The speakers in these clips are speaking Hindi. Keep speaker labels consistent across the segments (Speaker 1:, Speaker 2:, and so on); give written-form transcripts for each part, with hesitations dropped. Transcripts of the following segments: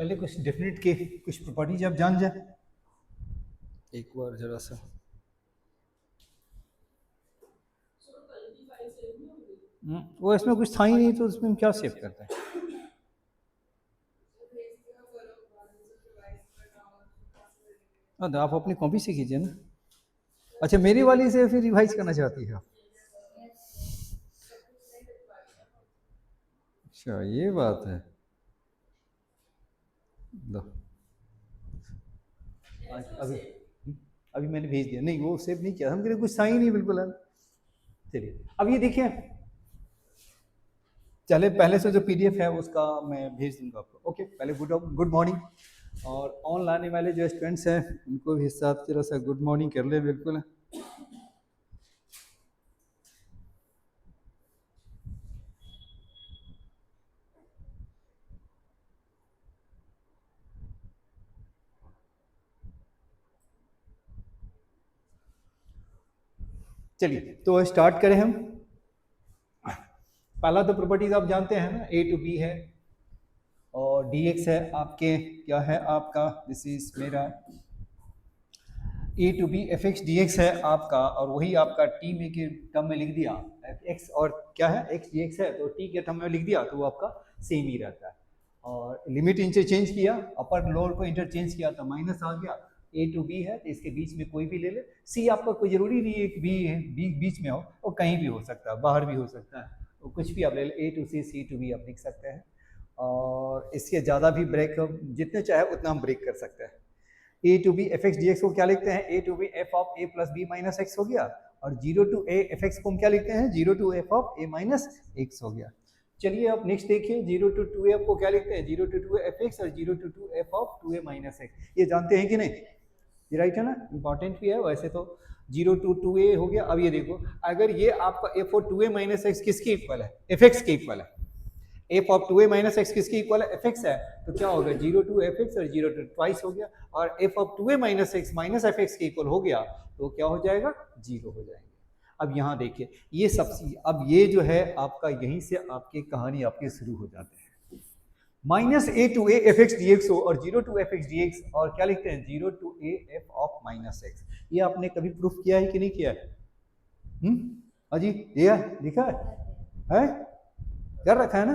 Speaker 1: पहले कुछ डेफिनेट के कुछ प्रॉपर्टीज आप जान जाए एक बार जरा सा। वो इसमें कुछ था ही नहीं तो उसमें हम क्या सेव करते हैं। तो आप अपनी कॉपी से कीजिए ना। अच्छा, मेरी वाली से फिर रिवाइज करना चाहती है। अच्छा, ये बात है। लो अभी अभी मैंने भेज दिया। नहीं, वो सेव नहीं किया, हम कह कुछ था ही नहीं बिल्कुल। चलिए अब ये देखिए, चले पहले से जो पीडीएफ है उसका मैं भेज दूंगा आपको। ओके, पहले गुड मॉर्निंग। और ऑनलाइन आने वाले जो स्टूडेंट्स हैं उनको भी साथ जरा सा गुड मॉर्निंग कर ले। बिल्कुल चलिए तो स्टार्ट करें हम। पहला तो प्रॉपर्टीज आप जानते हैं ना, ए टू बी है और डी एक्स है आपके, क्या है आपका, दिस इज मेरा a to b f x d x है आपका, और वही आपका टी में के टर्म में लिख दिया एफ एक्स, और क्या है एक्स डी एक्स है तो टी के टर्म में लिख दिया तो वो आपका सेम ही रहता है। और लिमिट इंटरचेंज किया, अपर लोअर को इंटरचेंज किया तो माइनस आ गया। ए टू बी है तो इसके बीच में कोई भी ले ले। सी आपका कोई जरूरी नहीं है कि बी है बी बीच में हो, वो कहीं भी हो सकता है, बाहर भी हो सकता है, तो कुछ भी आप ले ले। ए टू सी टू बी आप लिख सकते हैं, और इसके ज़्यादा भी ब्रेक जितने चाहे उतना हम ब्रेक कर सकते हैं। A to b f x d x को क्या लिखते हैं, a to b f of a plus b minus x हो गया। और zero to a f x को हम क्या लिखते हैं, zero to f of a minus x हो गया। चलिए अब नेक्स्ट देखिए, जीरो टू टू एफ को क्या लिखते हैं, zero to two f x और zero to two f of two a minus x. ये जानते हैं कि नहीं, ये राइट है ना, इंपॉर्टेंट भी है वैसे तो। जीरो टू टू ए हो गया। अब ये देखो, अगर ये आपका f of two a minus x किसके इक्वल है, एफ एक्स के इक्वल है। F of two a minus x किसकी इक्वल है, एफ एक्स है, तो क्या होगा, जीरो टू एफ एक्स और जीरो टू ट्वाइस हो गया। और f of two a minus x minus f x के इक्वल हो गया तो क्या हो जाएगा, जीरो हो जाएंगे। अब यहाँ देखिए, ये सबसे, अब ये जो है आपका, यहीं से आपकी कहानी आपके शुरू हो जाते हैं। Minus a to a f x d x हो और zero to f x d x, और क्या लिखते हैं, zero to a f of minus x. ये आपने कभी प्रूफ किया है कि नहीं किया है? अजी दिया लिखा है कर रखा है ना।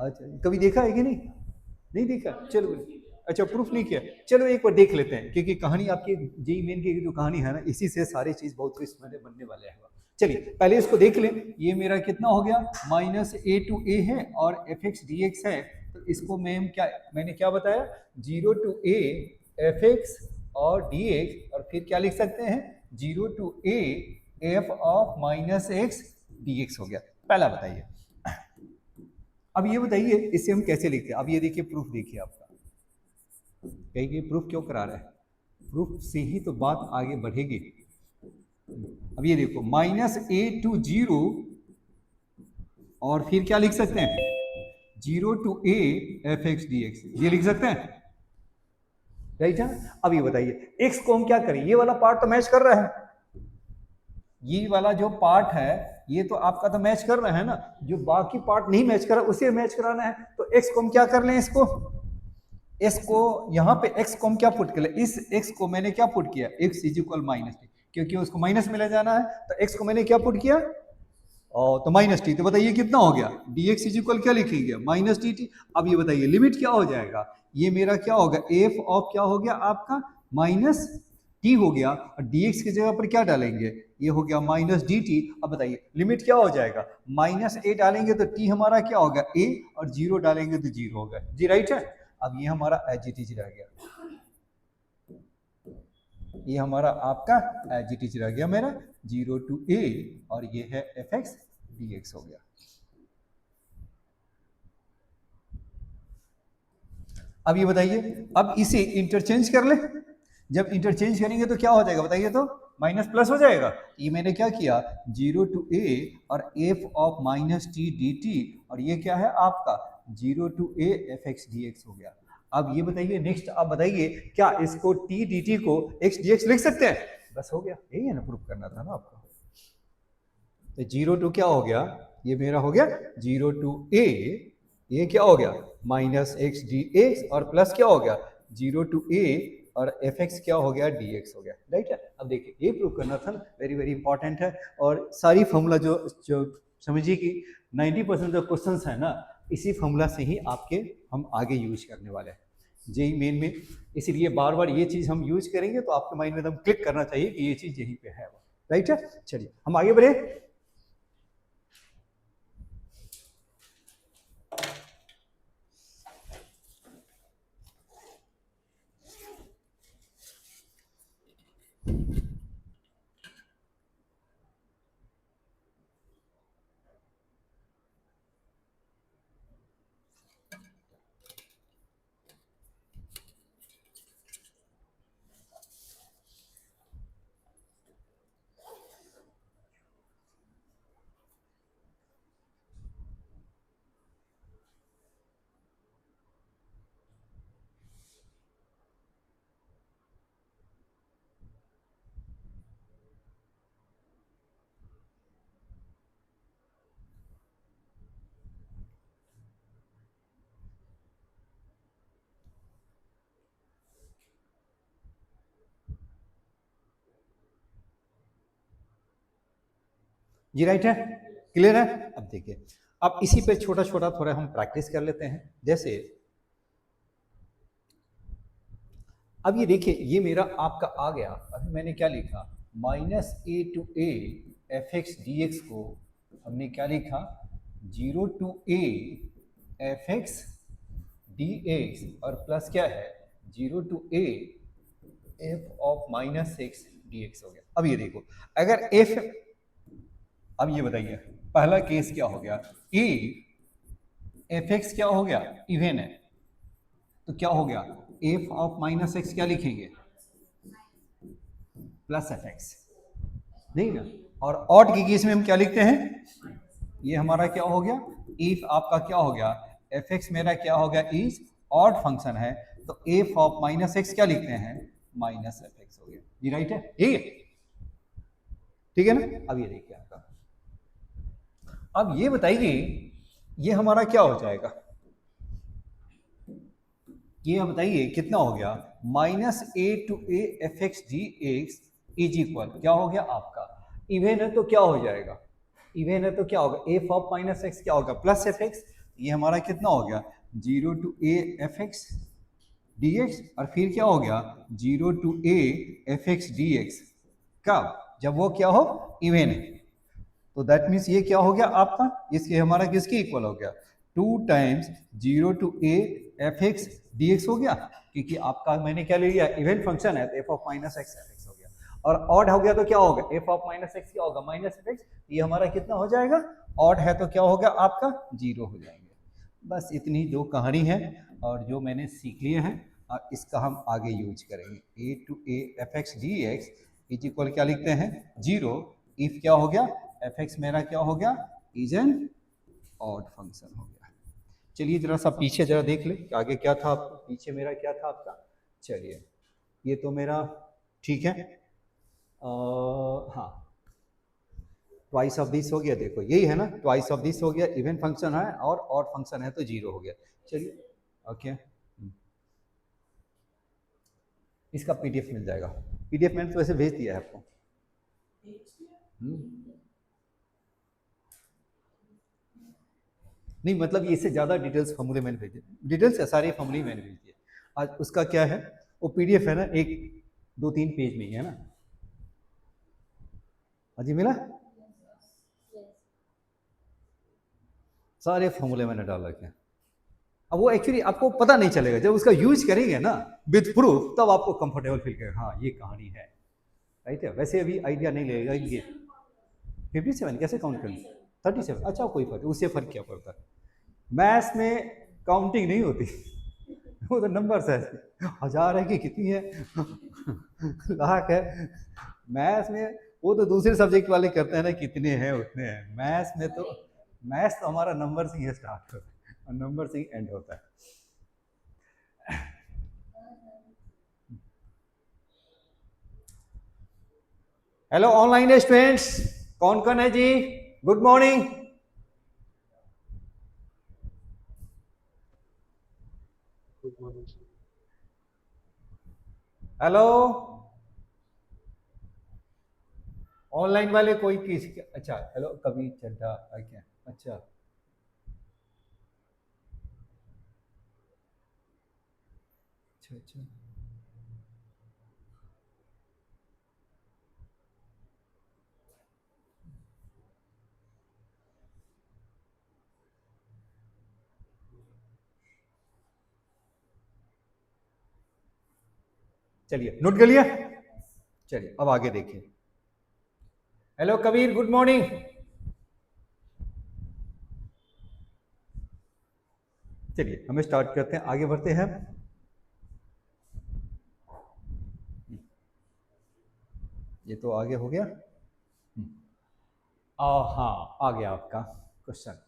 Speaker 1: अच्छा, कभी देखा है कि नहीं, नहीं देखा, चलो अच्छा प्रूफ नहीं किया, चलो एक बार देख लेते हैं, क्योंकि कहानी आपकी जेई मेन की जो कहानी है ना, इसी से सारी चीज बहुत इसमें बनने वाले हैं। चलिए पहले इसको देख लें। ये मेरा कितना हो गया, माइनस ए टू ए है और एफ एक्स डी एक्स है, तो इसको मैंने क्या बताया, zero to a f x और डी एक्स, और फिर क्या लिख सकते हैं, zero to a f of minus x d x हो गया। पहला बताइए। अब ये बताइए इसे हम कैसे लिखते हैं। अब ये देखिए प्रूफ देखिए आपका, कहिए प्रूफ क्यों करा रहा है, प्रूफ से ही तो बात आगे बढ़ेगी। अब ये देखो, माइनस ए टू जीरो, और फिर क्या लिख सकते हैं, zero to a f x d x, ये लिख सकते हैं, राइट है। अब ये बताइए एक्स को हम क्या करें, ये वाला पार्ट तो मैच कर रहा है, ये वाला जो पार्ट है ये तो आपका तो मैच कर रहा है ना, जो बाकी पार्ट नहीं मैच कर रहा उसे मैच कराना है। तो एक्स को हम क्या कर लें, इसको एक्स को यहाँ पे एक्स को हम क्या पुट कर ले, इस एक्स को मैंने क्या पुट किया, x is equal minus T, क्योंकि उसको माइनस में ले जाना है, तो एक्स को मैंने क्या पुट किया, और तो माइनस टी। तो बताइए कितना हो गया, डी एक्स इज इक्वल क्या लिखेंगे, माइनस टी टी। अब ये बताइए लिमिट क्या हो जाएगा, ये मेरा क्या होगा, एफ ऑफ क्या हो गया आपका, माइनस टी हो गया, और dx की जगह पर क्या डालेंगे, ये हो गया माइनस डी टी। अब बताइए लिमिट क्या हो जाएगा, माइनस ए डालेंगे तो t हमारा क्या होगा a, और जीरो डालेंगे तो जीरो होगा, जी राइट है। अब ये हमारा एज इट इज रह गया, ये हमारा आपका एज इट इज रह गया मेरा जीरो टू a, और ये है एफ एक्स डी एक्स हो गया। अब ये बताइए, अब इसे इंटरचेंज कर ले, जब इंटरचेंज करेंगे तो क्या हो जाएगा बताइए, तो माइनस प्लस हो जाएगा। ये मैंने क्या किया, जीरो टू ए और f of minus t d t, और ये क्या है आपका zero to a f x d x हो गया। अब ये बताइए नेक्स्ट, आप बताइए क्या इसको टी डी टी को एक्स डी एक्स लिख सकते हैं, बस हो गया, यही है ना, प्रूफ करना था ना आपको। तो जीरो टू क्या हो गया, ये मेरा हो गया जीरो टू ए ये क्या हो गया माइनस एक्स डी एक्स और प्लस क्या हो गया 0 टू ए और एफ एक्स क्या हो गया डी एक्स हो गया, राइट है। अब देखिए ये प्रूव करना था, वेरी वेरी इंपॉर्टेंट है। और सारी फॉर्मूला जो समझिए कि 90% जो क्वेश्चंस है ना इसी फॉर्मूला से ही आपके हम आगे यूज करने वाले हैं जेई मेन में। इसीलिए बार बार ये चीज़ हम यूज करेंगे तो आपके माइंड में एकदम क्लिक करना चाहिए कि ये चीज़ यहीं पे है, राइट है। चलिए हम आगे बढ़े। जी राइट है, क्लियर है। अब देखिए अब इसी पे छोटा छोटा थोड़ा हम प्रैक्टिस कर लेते हैं। जैसे अब ये देखिए ये मेरा आपका आ गया, अभी मैंने क्या लिखा minus a to a f x d x को हमने क्या लिखा 0 to a f x d x और प्लस क्या है 0 to a f of minus x d x हो गया। अब ये देखो अगर एफ, अब ये बताइए पहला केस क्या हो गया ए एफ एक्स क्या हो गया इवन है तो क्या हो गया एफ ऑफ माइनस एक्स क्या लिखेंगे प्लस एफ एक्स, नहीं ना। और ऑड के केस में हम क्या लिखते हैं ये हमारा क्या हो गया इफ आपका क्या हो गया एफ एक्स मेरा क्या हो गया इज ऑड फंक्शन है तो एफ ऑफ माइनस एक्स क्या लिखते हैं माइनस एफ एक्स हो गया। ये राइट है, ठीक है ना। अब ये देखिए आपका, अब ये बताइए ये हमारा क्या हो जाएगा, ये बताइए कितना हो गया minus a to a f x d x is equal क्या हो गया आपका इवन है तो क्या हो जाएगा इवन है तो क्या होगा एफ ऑफ माइनस एक्स क्या होगा प्लस एफ एक्स, ये हमारा कितना हो गया 0 to a f x d x और फिर क्या हो गया 0 to a f x d x, कब जब वो क्या हो इवन है। तो दैट मीन्स ये क्या हो गया आपका इसके हमारा किसके इक्वल हो गया 2 times 0 to a f x d x हो गया, क्योंकि आपका मैंने क्या ले लिया इवन फंक्शन है तो F of minus x F x हो गया। और ऑड हो गया तो क्या होगा एफ ऑफ माइनस एक्स क्या होगा माइनस एफ एक्स, ये हमारा कितना हो जाएगा ऑड है तो क्या होगा आपका 0 हो जाएंगे। बस इतनी दो कहानी है और जो मैंने सीख लिए हैं और इसका हम आगे यूज करेंगे। A to a f x d x is equal क्या लिखते हैं 0 इफ क्या हो गया एफ एक्स मेरा क्या हो गया इज एन ऑड फंक्शन हो गया। चलिए जरा सा पीछे जरा देख ले कि आगे क्या था आपका, पीछे मेरा क्या था आपका। चलिए ये तो मेरा ठीक है, हाँ ट्वाइस ऑफ दिस हो गया, देखो यही है ना ट्वाइस ऑफ दिस हो गया, इवन फंक्शन है और ऑड फंक्शन है तो 0 हो गया। चलिए ओके इसका पीडीएफ मिल जाएगा, पीडीएफ मैंने तो वैसे भेज दिया है आपको। नहीं मतलब इससे ज़्यादा डिटेल्स फॉर्मूले मैंने भेजे, डिटेल्स सारे फॉर्मूले मैंने भेज दिए। आज उसका क्या है वो पीडीएफ है ना 1-2-3 पेज में ही है ना। अजी मिला सारे फॉर्मूले मैंने डाल रखे हैं। अब वो एक्चुअली आपको पता नहीं चलेगा, जब उसका यूज करेंगे ना विद प्रूफ तब आपको कंफर्टेबल फील करेगा हाँ ये कहानी है, राइट है। वैसे अभी आइडिया नहीं लगेगा ये 57 कैसे काउंट करें 37, अच्छा कोई फर्क उससे फर्क क्या पड़ता है। मैथ्स में काउंटिंग नहीं होती वो तो नंबर्स है, 1000 है कि कितनी है लाख है। मैथ्स में वो तो दूसरे सब्जेक्ट वाले करते हैं ना कितने हैं उतने हैं, मैथ्स तो हमारा नंबर से ही स्टार्ट होता है और नंबर से ही एंड होता है। हेलो ऑनलाइन स्टूडेंट्स, कौन कौन है जी, गुड मॉर्निंग। हेलो, ऑनलाइन वाले कोई किस, अच्छा हेलो कबीर चड्ढा, क्या, अच्छा अच्छा अच्छा, चलिए नोट कर लिया। चलिए अब आगे देखिए। Hello Kabir, good morning. चलिए हमें स्टार्ट करते हैं, आगे बढ़ते हैं। ये तो आगे हो गया। हाँ आ गया आपका क्वेश्चन।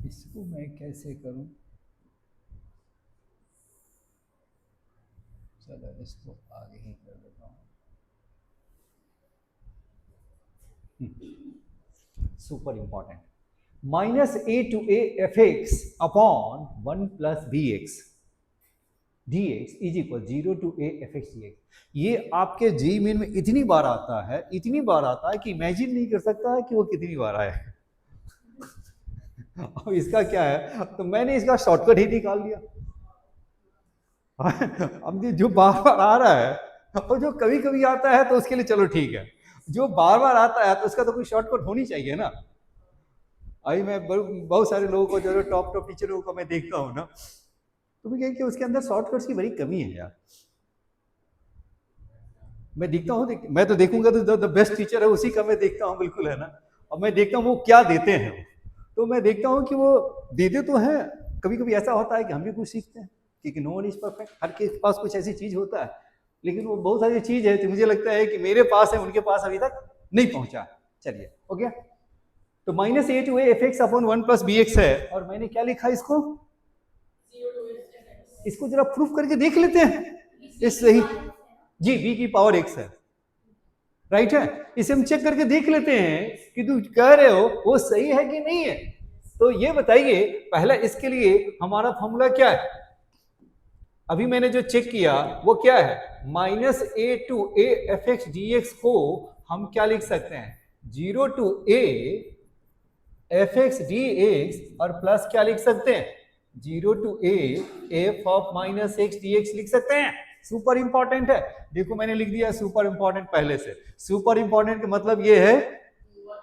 Speaker 1: इसको मैं कैसे करूं, चलो इसको आगे ही कर देता हूं। Super important, minus a to a f x upon 1 plus b x d x is equal 0 to a f x d x. ये आपके जी मेन में इतनी बार आता है, इतनी बार आता है कि इमेजिन नहीं कर सकता है कि वो कितनी बार आया है। अब इसका क्या है, तो मैंने इसका शॉर्टकट ही निकाल लिया। अब ये जो बार बार आ रहा है और जो कभी कभी आता है तो उसके लिए चलो ठीक है, जो बार बार आता है तो उसका तो कोई शॉर्टकट होनी चाहिए ना। अभी मैं बहुत सारे लोगों को, जो टॉप टॉप टीचरों को मैं देखता हूँ ना, तो मैं कि उसके अंदर शॉर्टकट्स की बड़ी कमी है यार। मैं देखता हूँ, मैं तो देखूंगा तो द बेस्ट टीचर है उसी का मैं देखता हूँ, बिल्कुल है ना। और मैं देखता हूँ वो क्या देते हैं, तो मैं देखता हूँ कि वो देते तो हैं, कभी कभी ऐसा होता है कि हम भी कुछ सीखते हैं, क्योंकि नो वन इज परफेक्ट, हर के पास कुछ ऐसी चीज होता है, लेकिन वो बहुत सारी चीज है तो मुझे लगता है कि मेरे पास है, उनके पास अभी तक नहीं पहुंचा। चलिए हो गया। तो minus a to a f x upon 1 plus b x है, और मैंने क्या लिखा इसको, इसको जरा प्रूफ करके देख लेते हैं। इस सही जी, बी की पावर एक्स है, राइट है। इसे हम चेक करके देख लेते हैं कि तुम कह रहे हो वो सही है कि नहीं है। तो ये बताइए पहले इसके लिए हमारा फॉर्मूला क्या है। अभी मैंने जो चेक किया वो क्या है, minus a to a f x d x को हम क्या लिख सकते हैं, 0 to a f x d x, और प्लस क्या लिख सकते हैं, 0 to a f of minus x d x लिख सकते हैं। सुपर इंपॉर्टेंट है, देखो मैंने लिख दिया सुपर इंपॉर्टेंट पहले से। सुपर इंपॉर्टेंट का मतलब ये है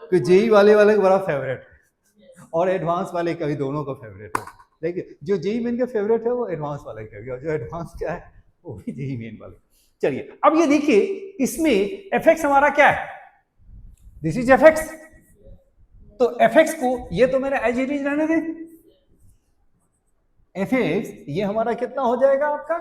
Speaker 1: कि जेई वाले का बड़ा फेवरेट है और एडवांस वाले का भी, दोनों का फेवरेट है। देखिए जो जेई मेन का फेवरेट है वो एडवांस वाला का भी, और जो एडवांस क्या है वो भी जेई मेन वाले। चलिए अब ये देखिए, इसमें एफ एक्स हमारा क्या है, दिस इज एफ एक्स। तो एफ एक्स को ये तो मेरा एज इट इज रहने दे, एफ एक्स ये हमारा कितना हो जाएगा आपका,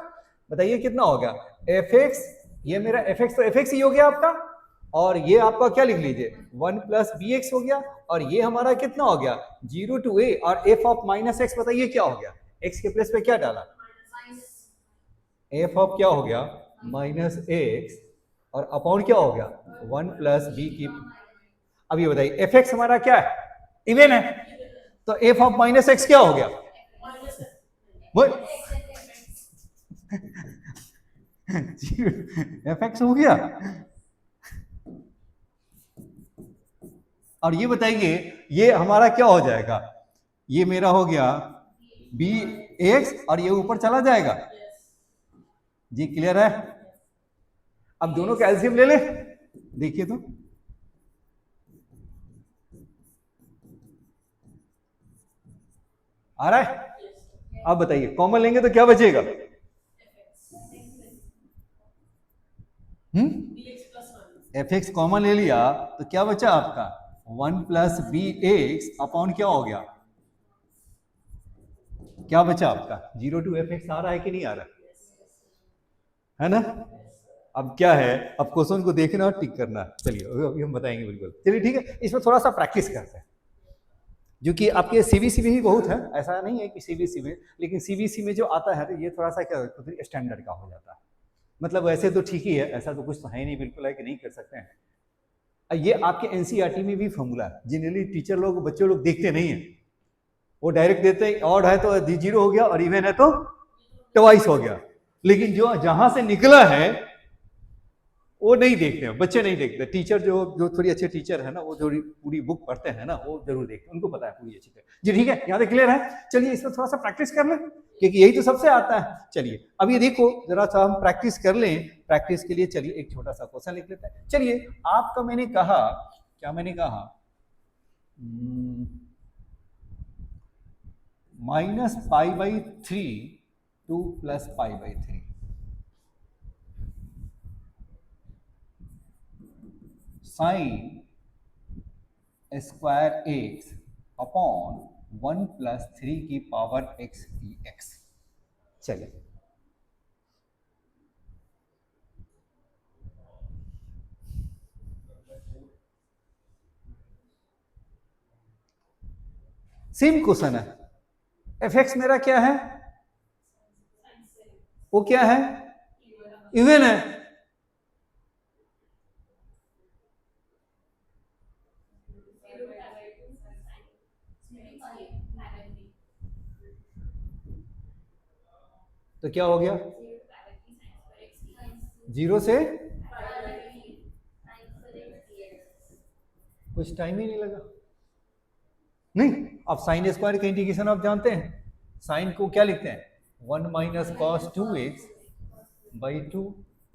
Speaker 1: बताइए कितना हो गया, एफ एक्स ये मेरा एफ एक्स, तो एफ एक्स ही हो गया आपका, और ये आपका क्या लिख लीजिए 1 प्लस बी एक्स हो गया, और ये हमारा कितना हो गया 0 टू ए, और एफ ऑफ माइनस एक्स बताइए क्या हो गया, एक्स के प्लेस पे क्या डाला, एफ ऑफ क्या हो गया माइनस एक्स, और अपॉन क्या हो गया 1 प्लस बी की। अब ये बताइए एफ एक्स हमारा क्या है, इवन है, तो एफ ऑफ माइनस एक्स क्या हो गया, एफ एक्स हो गया। और ये बताइए ये हमारा क्या हो जाएगा, ये मेरा हो गया बी एक्स, और ये ऊपर चला जाएगा जी, क्लियर है। अब दोनों का एलसीएम ले ले, देखिए तो आ रहा है। अब बताइए कॉमन लेंगे तो क्या बचेगा, एफ एक्स कॉमन ले लिया तो क्या बचा आपका 1 प्लस बी एक्स अपॉन क्या हो गया, क्या बचा आपका 0 टू एफ एक्स, आ रहा है कि नहीं आ रहा है ना। अब क्या है, अब क्वेश्चन को देखना और टिक करना, चलिए अभी हम बताएंगे बिल्कुल। चलिए ठीक है, इसमें थोड़ा सा प्रैक्टिस करते हैं, जो कि आपके सीबीसी में ही बहुत है, ऐसा नहीं है कि सीबीएसई में, लेकिन सीबीएसई में जो आता है तो ये थोड़ा सा क्या स्टैंडर्ड का हो जाता है, मतलब वैसे तो ठीक ही है, ऐसा तो कुछ तो है नहीं बिल्कुल है कि नहीं कर सकते हैं। ये आपके एनसीईआरटी में भी फॉर्मूला है, जनरली टीचर लोग बच्चे लोग देखते नहीं है, वो डायरेक्ट देते हैं, ऑड है तो 0 हो गया और इवन है तो ट्वाइस हो गया। लेकिन जो जहां से निकला है वो नहीं देखते हैं, बच्चे नहीं देखते। टीचर जो जो थोड़ी अच्छे टीचर है ना, वो थोड़ी पूरी बुक पढ़ते हैं ना, वो जरूर देखते हैं, उनको पता है पूरी अच्छी तरह। जी ठीक है, यहाँ तक क्लियर है। चलिए इसमें थोड़ा सा प्रैक्टिस कर लें, क्योंकि यही तो सबसे आता है। चलिए अब ये देखो जरा सा हम प्रैक्टिस कर लें। प्रैक्टिस के लिए चलिए एक छोटा सा क्वेश्चन लिख लेते हैं। चलिए आपका मैंने कहा, क्या मैंने कहा, -π/3 to +π/3 sin square x upon 1 + 3 की पावर x dx। चलिए सेम क्वेश्चन है। एफ एक्स मेरा क्या है, वो क्या है, इवन है। तो क्या हो गया, 0 से कुछ टाइम ही नहीं लगा। नहीं, अब साइन स्क्वायर का इंटीग्रेशन आप जानते हैं, साइन को क्या लिखते हैं, 1 - cos 2x/2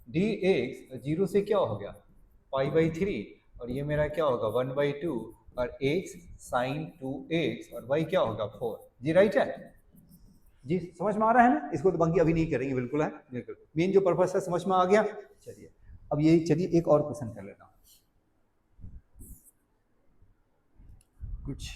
Speaker 1: dx। 0 से क्या हो गया π/3, और ये मेरा क्या होगा 1/2 और x sin 2x और y क्या होगा 4। जी राइट है जी, समझ में आ रहा है ना। इसको तो बाकी अभी नहीं करेंगे, बिल्कुल है, बिल्कुल मेन जो पर्पस है समझ में आ गया। चलिए अब ये, चलिए एक और क्वेश्चन कर लेता हूं कुछ।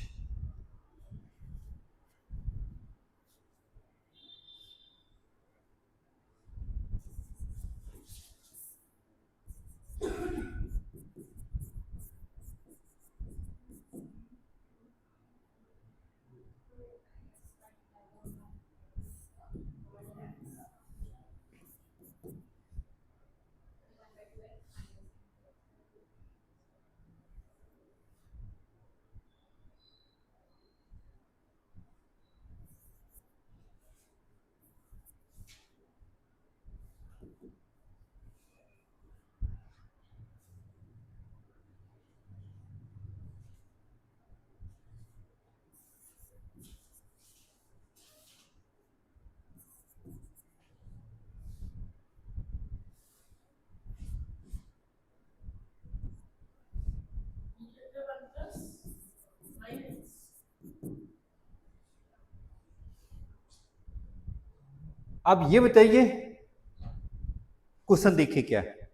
Speaker 1: अब ये बताइए क्वेश्चन देखिए क्या है।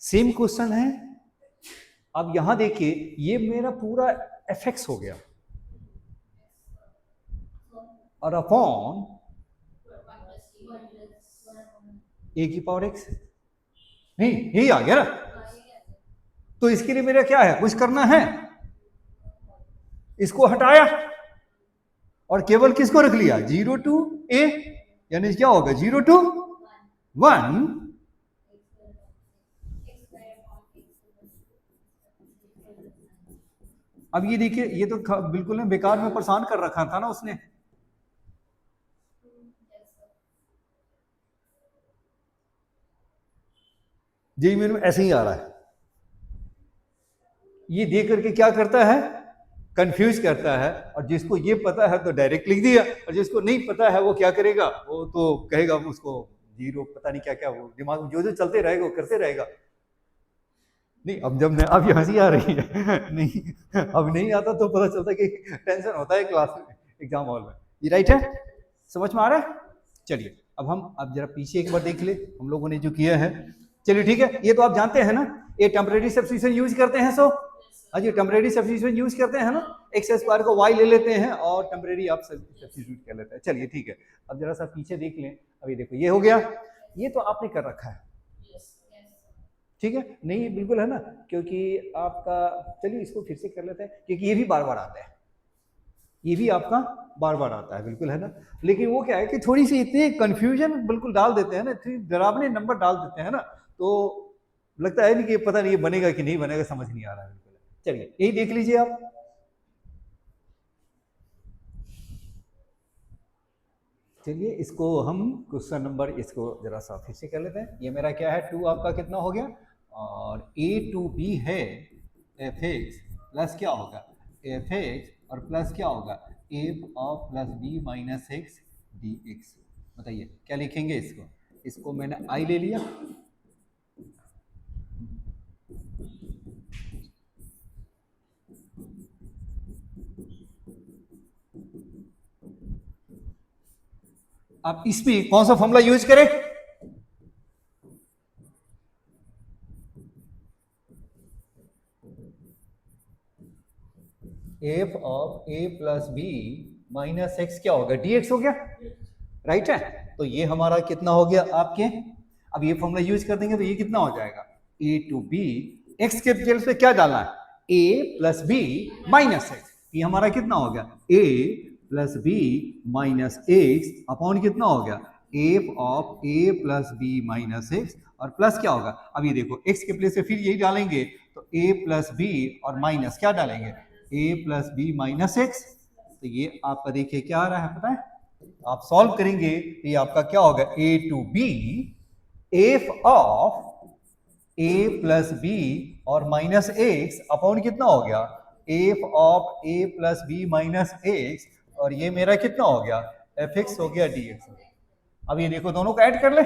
Speaker 1: सेम क्वेश्चन है। अब यहां देखिए, ये मेरा पूरा एफ एक्स हो गया और अपॉन ए की पावर एक्स, नहीं यही आ गया ना। तो इसके लिए मेरा क्या है, कुछ करना है, इसको हटाया और केवल किसको रख लिया, 0 to a, यानी क्या होगा 0 to 1। अब ये देखिए, ये तो बिल्कुल ना बेकार में परेशान कर रखा था ना उसने। जी मेरे में ऐसे ही आ रहा है। ये देख करके क्या करता है, कंफ्यूज करता है, और जिसको ये पता है तो डायरेक्ट लिख दिया, और जिसको नहीं पता है वो क्या करेगा, वो तो कहेगा उसको 0 पता नहीं क्या क्या, वो दिमाग में जो जो चलते रहेगा वो करते रहेगा। नहीं अब जब मैं, अब हंसी आ रही है नहीं, अब नहीं आता तो पता चलता कि टेंशन होता है क्लास में, एग्जाम हॉल में। ये राइट है, समझ में आ रहा है। चलिए अब जरा पीछे एक बार देख ले हम लोगों ने जो किया है। चलिए ठीक है, ये तो आप जानते हैं ना, ये टेम्परेरी सब्स्टिट्यूशन यूज करते हैं। सो हाँ जी, टेम्परेरी सब्स्टिट्यूशन यूज करते हैं ना, एक्स स्क्वायर को वाई ले लेते हैं और टेम्परेरी आप सब्स्टिट्यूट कर लेते हैं। चलिए ठीक है, अब जरा सा पीछे देख लें। अभी देखो ये हो गया, ये तो आपने कर रखा है, ठीक है, नहीं बिल्कुल है ना, क्योंकि आपका, चलिए इसको फिर से कर लेते हैं क्योंकि ये भी बार बार आता है। ये भी आपका बार बार आता है, बिल्कुल है ना। लेकिन वो क्या है कि थोड़ी सी इतनी कंफ्यूजन बिल्कुल डाल देते हैं ना, इतनी डरावने नंबर डाल देते हैं ना, तो लगता है नहीं कि पता नहीं ये बनेगा कि नहीं बनेगा, समझ नहीं आ रहा है बिल्कुल। चलिए यही देख लीजिए आप। चलिए इसको हम क्वेश्चन नंबर इसको जरा सा फिर से कर लेते हैं। ये मेरा क्या है, 2 आपका कितना हो गया, और a टू b है एफ एक्स प्लस क्या होगा एफ एक्स, और प्लस क्या होगा F of plus b minus x d x. बताइए क्या लिखेंगे इसको। इसको मैंने i ले लिया, अब इसमें कौन सा फॉर्मूला यूज करें, f of a plus b minus x क्या होगा डी एक्स हो गया, राइट है। तो ये हमारा कितना हो गया आपके, अब ये फॉर्मूला यूज कर देंगे तो ये कितना हो जाएगा ए टू बी, एक्स के डिटेल्स पे क्या डालना है a plus b minus x, ये हमारा कितना हो गया a plus b minus x upon कितना हो गया f of a plus b minus x, और प्लस क्या होगा, अब ये देखो एक्स के प्लेस पे फिर यही डालेंगे तो ए प्लस बी और माइनस क्या डालेंगे ए प्लस बी माइनस एक्स। तो ये आपका देखिए क्या आ रहा है पता है, आप सॉल्व करेंगे तो ये आपका क्या होगा a to b f of a plus b और माइनस एक्स अपॉन कितना हो गया f of a plus b minus x, और ये मेरा कितना हो गया एफ एक्स हो गया डी एक्स। अब ये देखो दोनों को ऐड कर ले,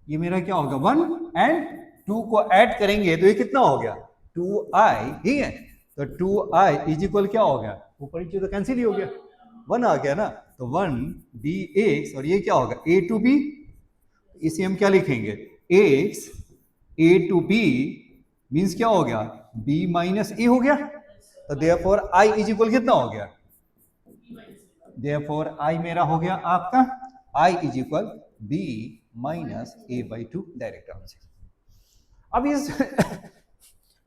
Speaker 1: ये मेरा क्या होगा 1 एंड 2 को ऐड करेंगे तो ये कितना हो गया 2i, ठीक है। तो 2i इज इक्वल क्या हो गया, ऊपर नीचे तो कैंसिल ही हो गया, 1 आ गया ना, तो 1 dx, और ये क्या होगा a टू b, इसे हम क्या लिखेंगे x a to b means क्या हो गया b माइनस a हो गया। तो देयरफॉर i इज इक्वल कितना हो गया, देयरफॉर i मेरा हो गया आपका i is equal b minus a by 2 direct answer. अब इस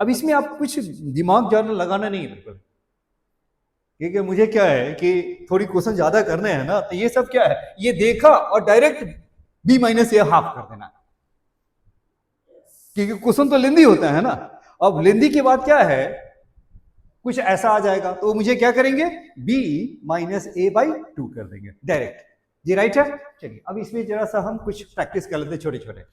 Speaker 1: अब इसमें आप कुछ दिमाग ज्यादा लगाना नहीं है बिल्कुल, क्योंकि मुझे क्या है कि थोड़ी क्वेश्चन ज्यादा करने हैं ना, तो ये सब क्या है ये देखा और डायरेक्ट b माइनस ए हाफ कर देना, क्योंकि क्वेश्चन तो लेंदी होता है ना। अब लेंदी के बाद क्या है कुछ ऐसा आ जाएगा तो मुझे क्या करेंगे b माइनस ए बाई 2 कर देंगे डायरेक्ट, जी राइट है। चलिए अब इसमें जरा सा हम कुछ प्रैक्टिस कर लेते छोटे छोटे।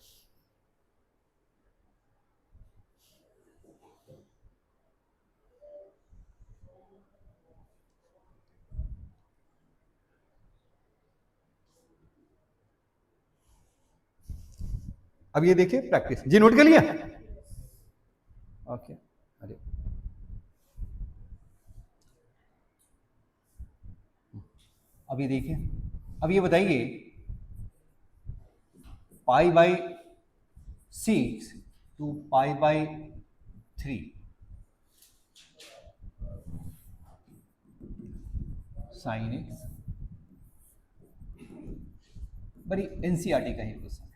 Speaker 1: अब ये देखिए प्रैक्टिस, जी नोट कर लिया, ओके। अरे अब ये देखिए, अब ये बताइए pi by 6 to pi by 3 sine x, बड़ी एनसीईआरटी का ही क्वेश्चन है।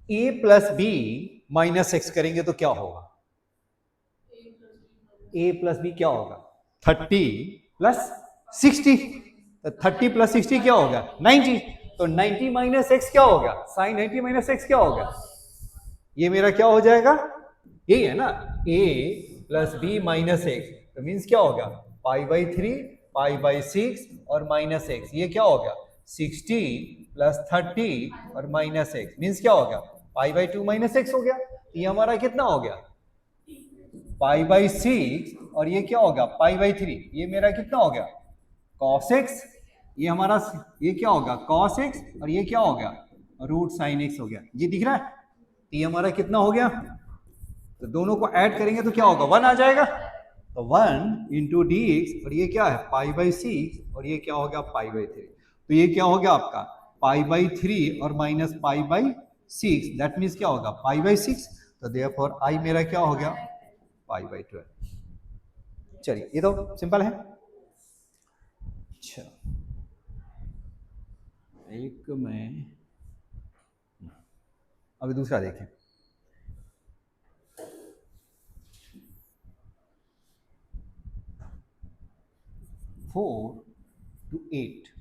Speaker 1: A plus b minus x करेंगे तो क्या होगा, ए प्लस बी क्या होगा 30 प्लस 60, तो 30 प्लस 60 क्या होगा 90, तो 90 माइनस एक्स क्या होगा साइन 90 माइनस एक्स क्या होगा, ये मेरा क्या हो जाएगा यही है ना a plus b minus x, तो मीन्स क्या होगा पाई बाई 3 पाई बाई 6 और माइनस एक्स, ये क्या होगा 60 प्लस 30 और माइनस एक्स, मीन्स क्या होगा पाई बाई 2 माइनस एक्स हो गया। ये हमारा कितना हो गया पाई बाई 6 और ये क्या होगा पाई बाई 3, ये मेरा कितना हो गया कॉस एक्स, ये हमारा ये क्या होगा कॉस एक्स, और ये क्या हो गया रूट साइन एक्स हो गया, ये दिख रहा है। तो ये हमारा कितना हो गया, तो दोनों को ऐड करेंगे तो क्या होगा 1 आ जाएगा, तो 1 इंटू डी एक्स, और ये क्या है पाई बाई 6 और ये क्या हो गया पाई बाई 3, तो ये क्या हो गया आपका पाई बाई 3 और minus pi by 6, that means क्या होगा पाई बाई 6, तो देयरफॉर आई मेरा क्या हो गया पाई बाई 12। चलिए ये तो सिंपल है। अच्छा एक में अभी दूसरा देखें, 4 to 8.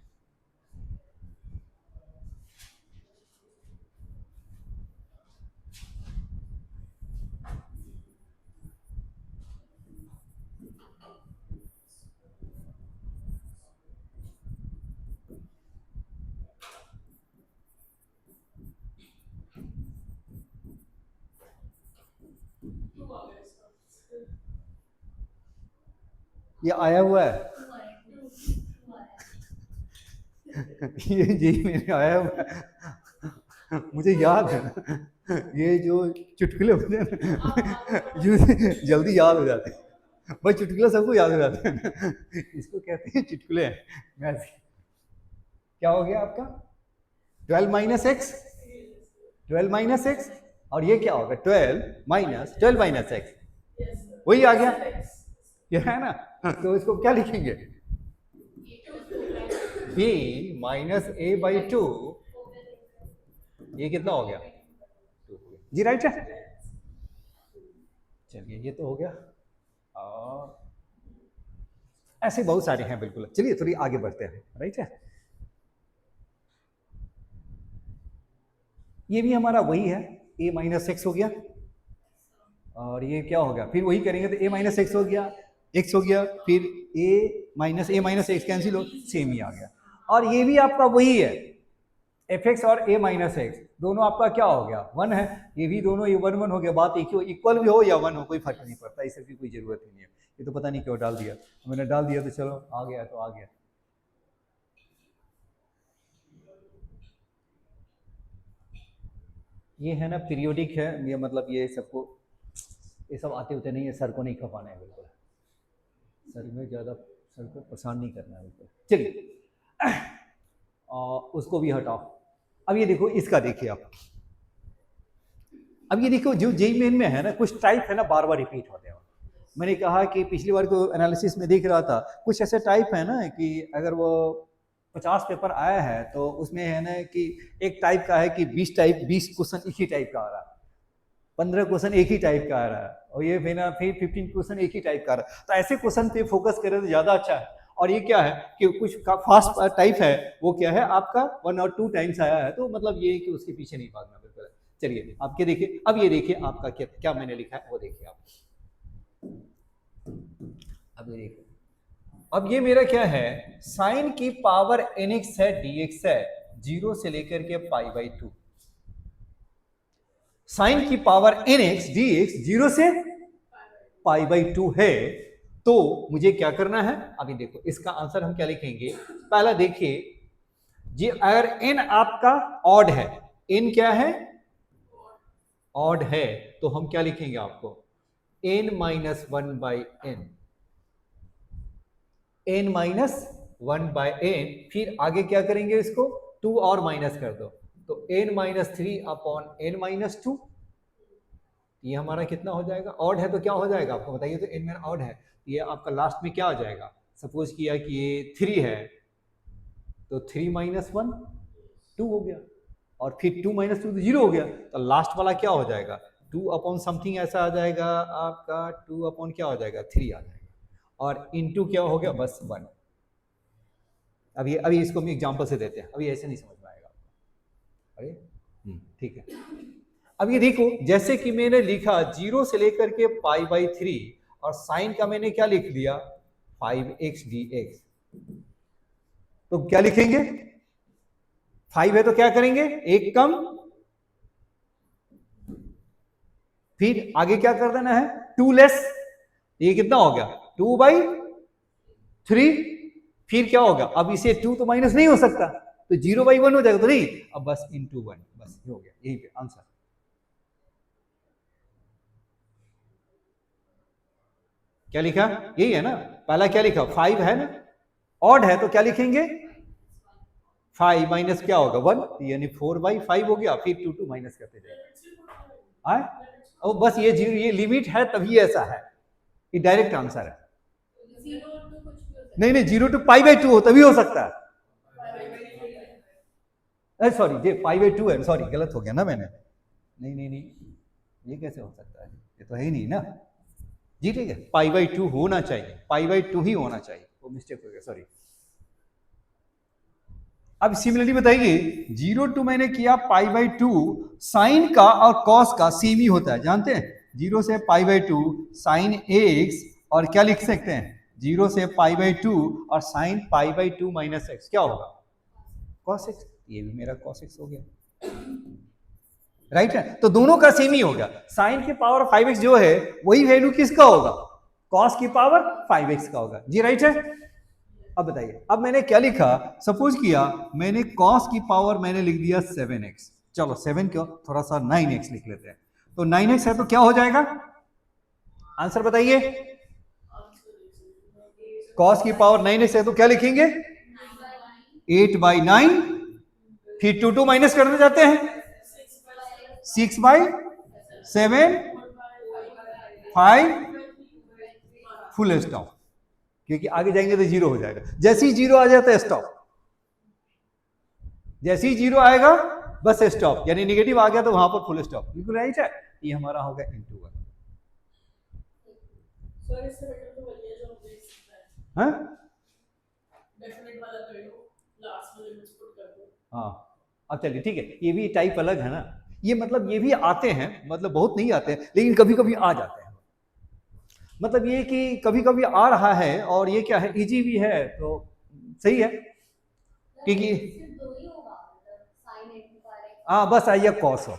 Speaker 1: ये आया हुआ है ये जी मेरे आया हुआ है, मुझे याद है ये जो चुटकुले होते हैं ये जल्दी याद हो जाते हैं भाई, चुटकुले सबको याद हो जाते हैं इसको कहते हैं चुटकुले। क्या हो गया आपका 12 माइनस एक्स, 12 माइनस एक्स, और ये क्या होगा 12 माइनस एक्स, वही आ गया ये है ना। तो इसको क्या लिखेंगे b माइनस ए बाई 2, ये कितना हो गया जी, राइट है। चलिए ये तो हो गया, और ऐसे बहुत सारे हैं बिल्कुल। चलिए थोड़ी आगे बढ़ते हैं, राइट है। ये भी हमारा वही है, a माइनस एक्स हो गया, और ये क्या हो गया, फिर वही करेंगे तो a माइनस एक्स हो गया, x हो गया, फिर a माइनस एक्स कैंसिल हो, सेम ही आ गया। और ये भी आपका वही है, fx और a माइनस एक्स दोनों आपका क्या हो गया 1 है, ये भी दोनों ये 1 1 हो गया। बात एक ही हो, इक्वल भी हो या 1 हो, कोई फर्क नहीं पड़ता, इस सबकी कोई जरूरत ही नहीं है। ये तो पता नहीं क्यों डाल दिया, मैंने डाल दिया तो चलो आ गया तो आ गया। ये है ना पीरियोडिक है, ये मतलब ये सबको, ये सब आते होते नहीं है, सर को नहीं खपाना है बिल्कुल, सर में ज़्यादा सर को परेशान नहीं करना है बिल्कुल। चलिए उसको भी हटाओ। अब ये देखो, इसका देखिए आप, अब ये देखो जो जेई मेन में है ना, कुछ टाइप है ना बार बार रिपीट होते हैं। मैंने कहा कि पिछली बार को एनालिसिस में देख रहा था, कुछ ऐसे टाइप है ना कि अगर वो 50 पेपर आया है तो उसमें है ना कि एक टाइप का है कि 20 क्वेश्चन एक ही टाइप का आ रहा है, 15 क्वेश्चन एक ही टाइप का आ रहा है, और ये फिर 15 क्वेश्चन एक ही टाइप का आ रहा है। तो ऐसे क्वेश्चन पे फोकस करें तो ज़्यादा अच्छा है। और ये क्या है कि कुछ फास्ट टाइप है, वो क्या है आपका 1 और 2 टाइम्स आया है, तो मतलब ये कि उसके पीछे नहीं भागना बिल्कुल। चलिए आपके देखिए, अब ये देखिए आपका क्या क्या मैंने लिखा है वो देखिए आप। अब ये देखिए, अब ये मेरा क्या है, साइन की पावर nx है, dx है, 0 से लेकर के π/2। साइन की पावर nx dx 0 से π/2 है, तो मुझे क्या करना है। अभी देखो इसका आंसर हम क्या लिखेंगे, पहला देखिए जी, अगर n आपका ऑड है, n क्या है ऑड है, तो हम क्या लिखेंगे आपको n minus 1/n, n minus 1/n, फिर आगे क्या करेंगे इसको 2 और माइनस कर दो, तो n minus 3 upon n minus 2, ये हमारा कितना हो जाएगा, ऑड है तो क्या हो जाएगा आपको बताइए। तो n में ऑड है, ये आपका लास्ट में क्या आ जाएगा, सपोज किया कि ये 3 है तो 3 माइनस 1 2 हो गया, और फिर 2 माइनस 2 तो 0 हो गया, तो लास्ट वाला क्या हो जाएगा 2 अपॉन समथिंग ऐसा आ जाएगा आपका, 2 अपॉन क्या हो जाएगा 3 आ जाएगा, और इनटू क्या हो गया बस 1। अभी इसको हम एग्जांपल से देते हैं, अभी ऐसे नहीं समझ में आएगा आपको। अरे ठीक है, अब ये देखो जैसे कि मैंने लिखा 0 से लेकर के π/3, और साइन का मैंने क्या लिख दिया 5x dx, तो क्या लिखेंगे 5 है तो क्या करेंगे एक कम, फिर आगे क्या कर देना है 2 लेस, ये कितना हो गया 2/3, फिर क्या होगा, अब इसे 2 तो माइनस नहीं हो सकता, तो 0/1 हो जाएगा, तो नहीं, अब बस into 1, बस हो गया, यही पे आंसर। क्या लिखा यही है ना, पहला क्या लिखा 5 है ना, ऑड है तो क्या लिखेंगे 5 माइनस क्या होगा 1, यानी 4/5 हो गया, फिर 2 माइनस करते जाएगा। और बस ये लिमिट है तभी ऐसा है, ये डायरेक्ट आंसर है। नहीं 0 to π/2 हो तभी हो सकता है, सॉरी ये π/2 है, सॉरी गलत हो गया ना मैंने, नहीं ये कैसे हो सकता है, ये तो है ही नहीं ना जी, ठीक है π/2 होना चाहिए, π/2 ही होना चाहिए, वो मिस्टेक हो गया, सॉरी। अब सिमिलरली बताइए, 0 to मैंने किया π/2, साइन का और कॉस का सेम ही होता है, जानते हैं? 0 से π/2 साइन x, और क्या लिख सकते हैं? 0 से π/2 और साइन π/2 माइनस एक्स, क्या होगा? cos x। ये भी मेरा cos x हो गया, राइट है? तो दोनों का सेम ही होगा। साइन की पावर 5x जो है वही वैल्यू किसका होगा? cos की पावर 5x का होगा जी, राइट है? अब बताइए, अब मैंने क्या लिखा? सपोज किया मैंने cos की पावर मैंने लिख दिया 7x, चलो 7 क्यों, थोड़ा सा 9x लिख लेते हैं। तो 9x है तो क्या हो जाएगा? आंसर बताइए। cos की पावर 9x है तो क्या लिखेंगे? 8/9। फिर 2 माइनस करने जाते हैं, 6/7, 5 फुल स्टॉप, क्योंकि आगे जाएंगे तो 0 हो जाएगा। जैसे ही 0 आ जाता है स्टॉप, जैसे ही 0 आएगा बस स्टॉप, यानी नेगेटिव आ गया तो वहां पर फुल स्टॉप, बिल्कुल राइट है। ये हमारा होगा इनटू 1। हाँ हाँ, अब चलिए ठीक है, ये भी टाइप अलग है ना, ये मतलब ये भी आते हैं, मतलब बहुत नहीं आते हैं लेकिन कभी कभी आ जाते हैं। मतलब ये कि कभी कभी आ रहा है, और ये क्या है, इजी भी है तो सही है, क्योंकि हाँ बस आइए कॉस हो,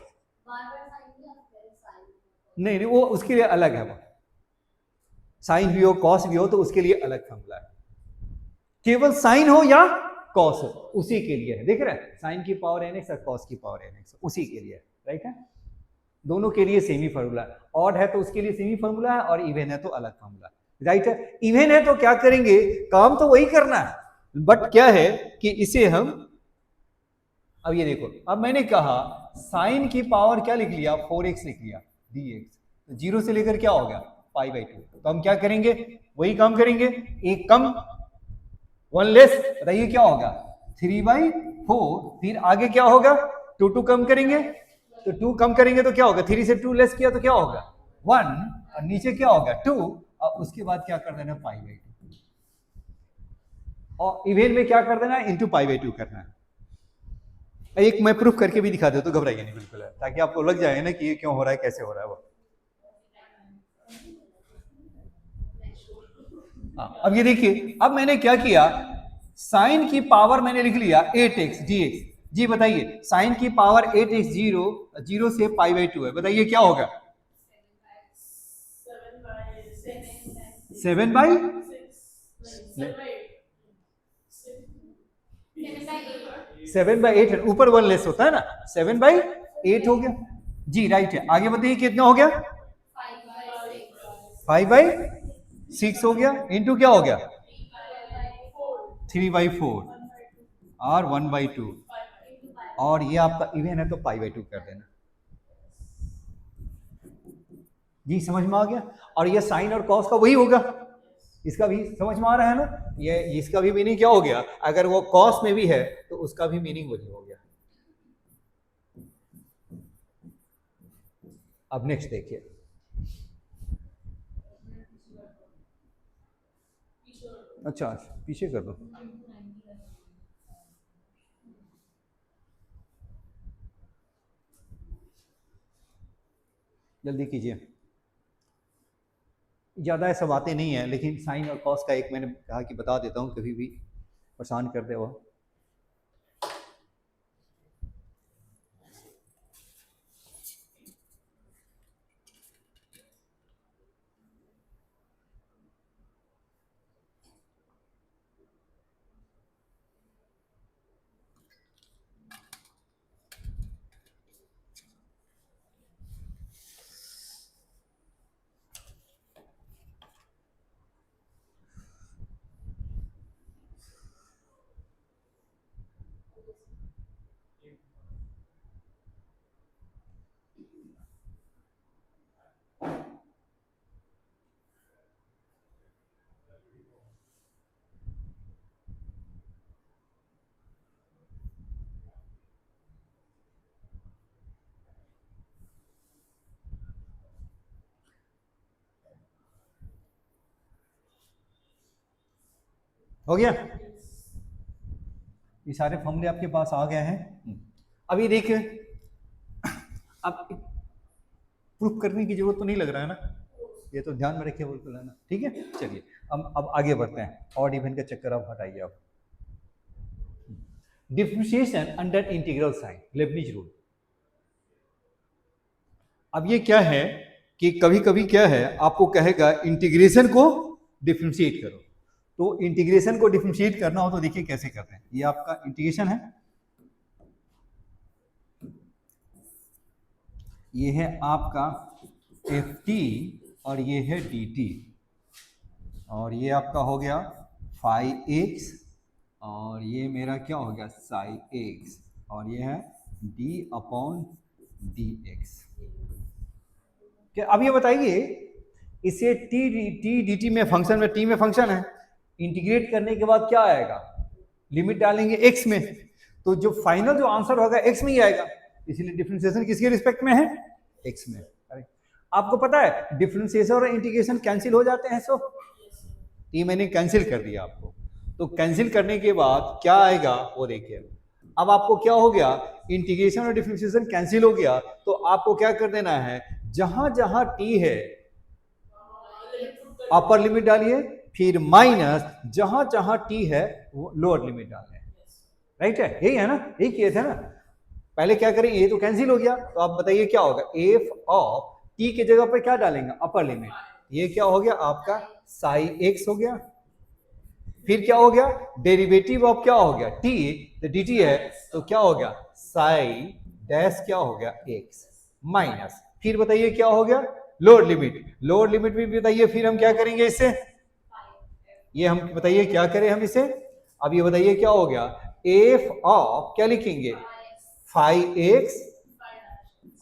Speaker 1: नहीं वो उसके लिए अलग है, वो साइन भी हो कॉस भी हो तो उसके लिए अलग फॉर्मूला है। केवल साइन हो या कॉस हो उसी के लिए है, देख रहे हैं? साइन की पावर nx और कॉस की पावर nx उसी के लिए, राइट है? दोनों के लिए सेमी फॉर्मूला है, ऑड है तो उसके लिए सेमी फॉर्मूला है, और इवन है तो अलग फॉर्मूला, राइट है? इवन है तो क्या करेंगे, काम तो वही करना है, बट क्या है कि इसे हम, अब ये देखो, अब मैंने कहा साइन की पावर क्या लिख लिया, 4x लिख लिया dx, तो 0 से लेकर क्या हो गया π/2, तो हम क्या करेंगे, वही काम करेंगे, एक कम 1 लेस, बताइए क्या होगा 3/4, फिर आगे क्या होगा 2 कम करेंगे, तो 2 कम करेंगे तो क्या होगा, 3 से 2 लेस किया तो क्या होगा 1, और नीचे क्या होगा 2, और उसके बाद क्या कर देना π/2, और इवेन में क्या कर देना इंटू π/2 करना है। एक मैं प्रूफ करके भी दिखा दे तो घबराइए नहीं बिल्कुल है, ताकि आपको लग जाए ना कि ये क्यों हो रहा है कैसे हो रहा है वो। अब ये देखिए, अब मैंने क्या किया, साइन की पावर मैंने लिख लिया 8x dx, जी बताइए साइन की पावर 8x 0 से π/2 है, बताइए क्या होगा 7/, 7/8 है, ऊपर 1 लेस होता है ना, 7/8 हो गया जी, राइट है। आगे बताइए कितना हो गया 5/6 हो गया, इंटू क्या हो गया 3/4 और 1/2, और ये आपका इवन है तो π/2 कर देना जी, समझ में आ गया? और ये साइन और कॉस का वही होगा, इसका भी समझ में आ रहा है ना, ये इसका भी मीनिंग क्या हो गया, अगर वो कॉस में भी है तो उसका भी मीनिंग वही हो गया। अब नेक्स्ट देखिए, अच्छा पीछे कर दो, जल्दी कीजिए, ज़्यादा ऐसा बातें नहीं है, लेकिन साइन और कॉस का एक मैंने कहा कि बता देता हूँ, कभी भी परेशान कर दे वो। हो गया, ये सारे फॉर्मूले आपके पास आ गए हैं। अभी देखिए, अब प्रूफ करने की जरूरत तो नहीं लग रहा है ना, ये तो ध्यान में रखिए बिल्कुल, है ना, ठीक है। चलिए अब आगे बढ़ते हैं, और इवन का चक्कर आप हटाइए। आप differentiation under integral sign, Leibniz rule. अब ये क्या है कि कभी कभी क्या है, आपको कहेगा इंटीग्रेशन को डिफरेंशिएट करो, तो इंटीग्रेशन को डिफरेंशिएट करना हो तो देखिए कैसे करते हैं। ये आपका इंटीग्रेशन है, ये है आपका एफ टी और ये है डी टी, और ये आपका हो गया फाइव एक्स, और ये मेरा क्या हो गया साई एक्स, और ये है डी अपॉन डी एक्स। अब ये बताइए, इसे टी डी टी में फंक्शन में, टी में फंक्शन है, इंटीग्रेट करने के बाद क्या आएगा, लिमिट डालेंगे एक्स में, तो जो फाइनल जो आंसर होगा एक्स में ही आएगा, इसलिए डिफरेंशिएशन किसके रिस्पेक्ट में है, एक्स में। आपको पता है डिफरेंशिएशन और इंटीग्रेशन कैंसिल हो जाते हैं, सो ये मैंने कैंसिल कर दिया आपको, तो कैंसिल करने के बाद क्या आएगा वो देखिए। अब आपको क्या हो गया, इंटीग्रेशन और डिफरेंशिएशन कैंसिल हो गया, तो आपको क्या कर देना है, जहां जहां टी है अपर लिमिट डालिए, फिर माइनस जहां जहां टी है वो लोअर लिमिट डालना है, राइट है, यही है ना, यही किए थे ना। पहले क्या करें, ये तो कैंसिल हो गया, तो आप बताइए क्या होगा, एफ ऑफ टी के जगह पर क्या डालेंगे, अपर लिमिट, ये क्या हो गया आपका साई एक्स हो गया, फिर क्या हो गया डेरिवेटिव ऑफ क्या हो गया टी, तो डी टी है, तो क्या हो गया साई डैश क्या हो गया एक्स माइनस, फिर बताइए क्या हो गया लोअर लिमिट, लोअर लिमिट भी बताइए, फिर हम क्या करेंगे इससे, ये हम बताइए क्या करें हम इसे। अब ये बताइए क्या हो गया, एफ ऑफ क्या लिखेंगे फाइव एक्स,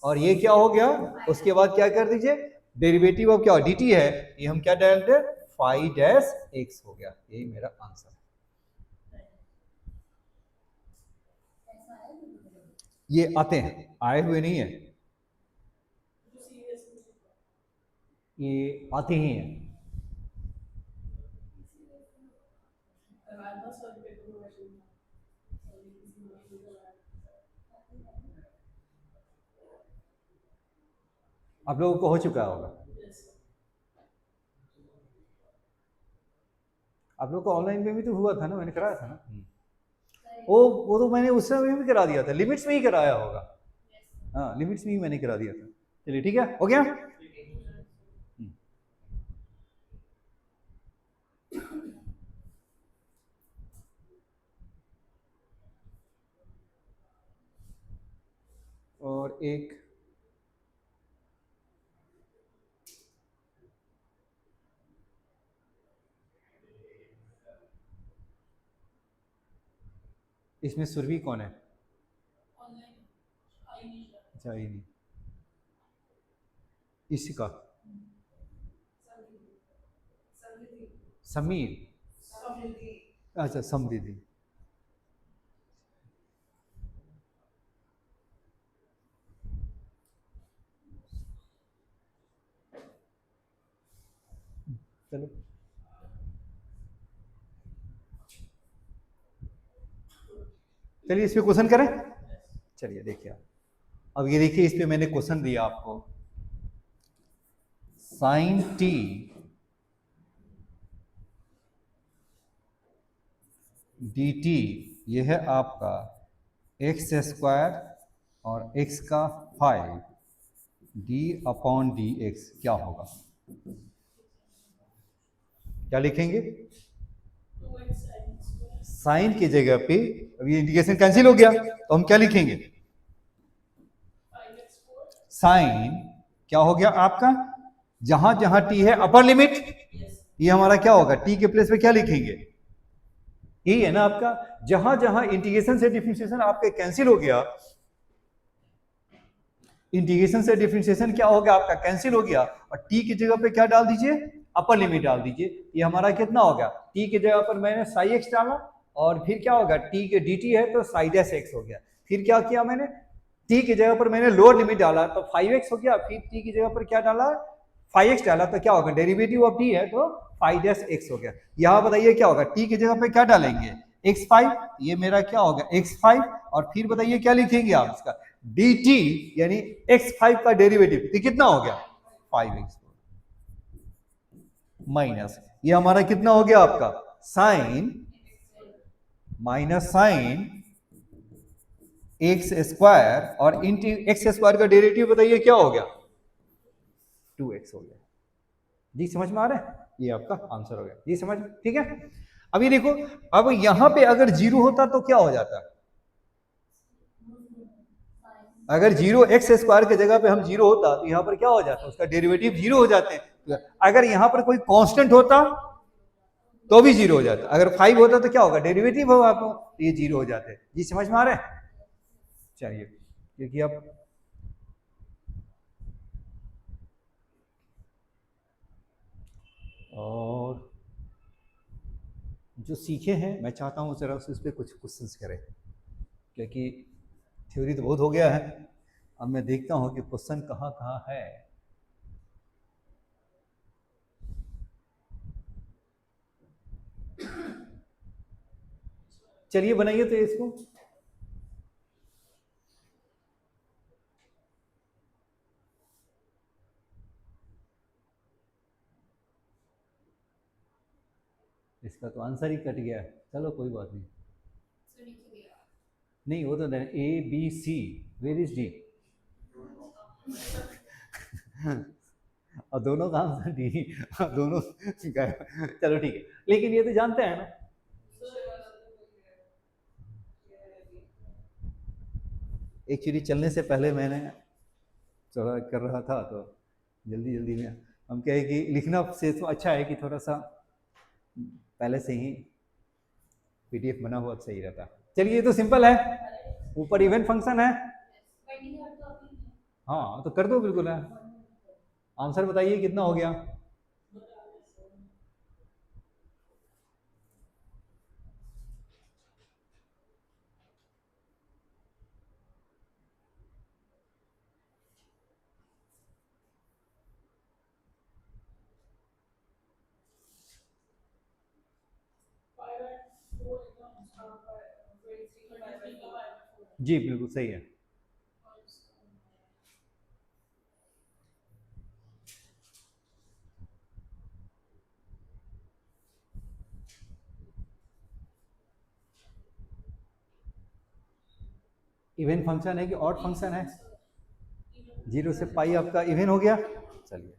Speaker 1: और ये क्या हो गया, उसके बाद क्या कर दीजिए डेरिवेटिव ऑफ क्या डी टी है, ये हम क्या डाल दे फाइव डैश एक्स हो गया, यही मेरा आंसर। ये आते हैं, आए हुए नहीं है, ये आते ही हैं। आप लोगों को हो चुका होगा, आप लोग को ऑनलाइन में भी तो हुआ था ना, मैंने कराया था ना, वो तो मैंने उस समय भी करा दिया था, लिमिट्स में ही कराया होगा, हाँ लिमिट्स में ही मैंने करा दिया था। चलिए ठीक है, हो गया। और एक इसमें सुरभि कौन है, अच्छा ही नहीं, इसका समीर, अच्छा समृद्धि, चलो चलिए इस पे क्वेश्चन करें। चलिए देखिए, अब ये देखिए इस पे मैंने क्वेश्चन दिया आपको, साइन टी डी टी, ये है आपका एक्स स्क्वायर और एक्स का five D upon D x, क्या होगा, क्या लिखेंगे, साइन की जगह पे, अभी इंटीग्रेशन कैंसिल हो गया तो हम क्या लिखेंगे, साइन क्या हो गया आपका, जहां जहां टी है अपर लिमिट, ये हमारा क्या होगा टी के प्लेस पे क्या लिखेंगे, यही है ना आपका, जहां जहां इंटीग्रेशन से डिफरेंशिएशन आपके कैंसिल हो गया, इंटीग्रेशन से डिफरेंशिएशन क्या हो गया आपका कैंसिल हो गया, और टी की जगह पे क्या डाल दीजिए अपर लिमिट डाल दीजिए, ये हमारा कितना हो गया, टी की जगह पर मैंने साई एक्स डाला, और फिर क्या होगा टी के डी टी है तो साई डैश एक्स हो गया, फिर क्या किया मैंने टी की जगह पर मैंने लोअर लिमिट डाला तो 5x हो गया, फिर टी की जगह पर क्या डाला 5x डाला, तो क्या होगा डेरिवेटिव ऑफ टी है तो फाइव डैश एक्स हो गया। यहाँ बताइए क्या होगा, टी की जगह पे क्या डालेंगे, x5, ये मेरा क्या होगा x5, और फिर बताइए क्या लिखेंगे आप इसका dt, यानी x5 का डेरिवेटिव, तो कितना हो गया 5x माइनस, ये हमारा कितना हो गया आपका sine minus sine x square, और इंटू एक्स स्क्वायर का डेरिवेटिव बताइए क्या हो गया 2x हो गया। जी समझ में आ रहा है, ये आपका आंसर हो गया, ये समझ, ठीक है। अब ये देखो, अब यहां पे अगर जीरो होता तो क्या हो जाता, अगर जीरो एक्स स्क्वायर की जगह पे हम जीरो होता तो यहाँ पर क्या हो जाता, उसका डेरिवेटिव जीरो हो जाते हैं। अगर यहाँ पर कोई कांस्टेंट होता तो भी जीरो हो जाता, अगर 5 होता तो क्या होगा डेरिवेटिव होगा आपको, तो ये जीरो हो जाते हैं। जी समझ में आ रहा है, चलिए, क्योंकि अब और जो सीखे हैं मैं चाहता हूँ जरा उस पर कुछ क्वेश्चंस करें, क्योंकि थ्योरी तो बहुत हो गया है, अब मैं देखता हूँ कि क्वेश्चन कहाँ कहाँ है। चलिए बनाइए तो इसको, इसका तो आंसर ही कट गया है, चलो कोई बात नहीं, नहीं वो तो a b c, where is d, और दोनों का आंसर डी, दोनों चलो ठीक है, लेकिन ये तो जानते हैं ना, एक्चुअली चलने से पहले मैंने थोड़ा कर रहा था तो जल्दी जल्दी में हम कहे कि लिखना से तो अच्छा है कि थोड़ा सा पहले से ही पीडीएफ बना हुआ सही रहता। चलिए ये तो सिंपल है, ऊपर इवेंट फंक्शन है, हाँ तो कर दो बिल्कुल है, आंसर बताइए कितना हो गया, जी बिल्कुल सही है। इवन फंक्शन है कि ऑड फंक्शन है, जीरो से पाई आपका इवन हो गया, चलिए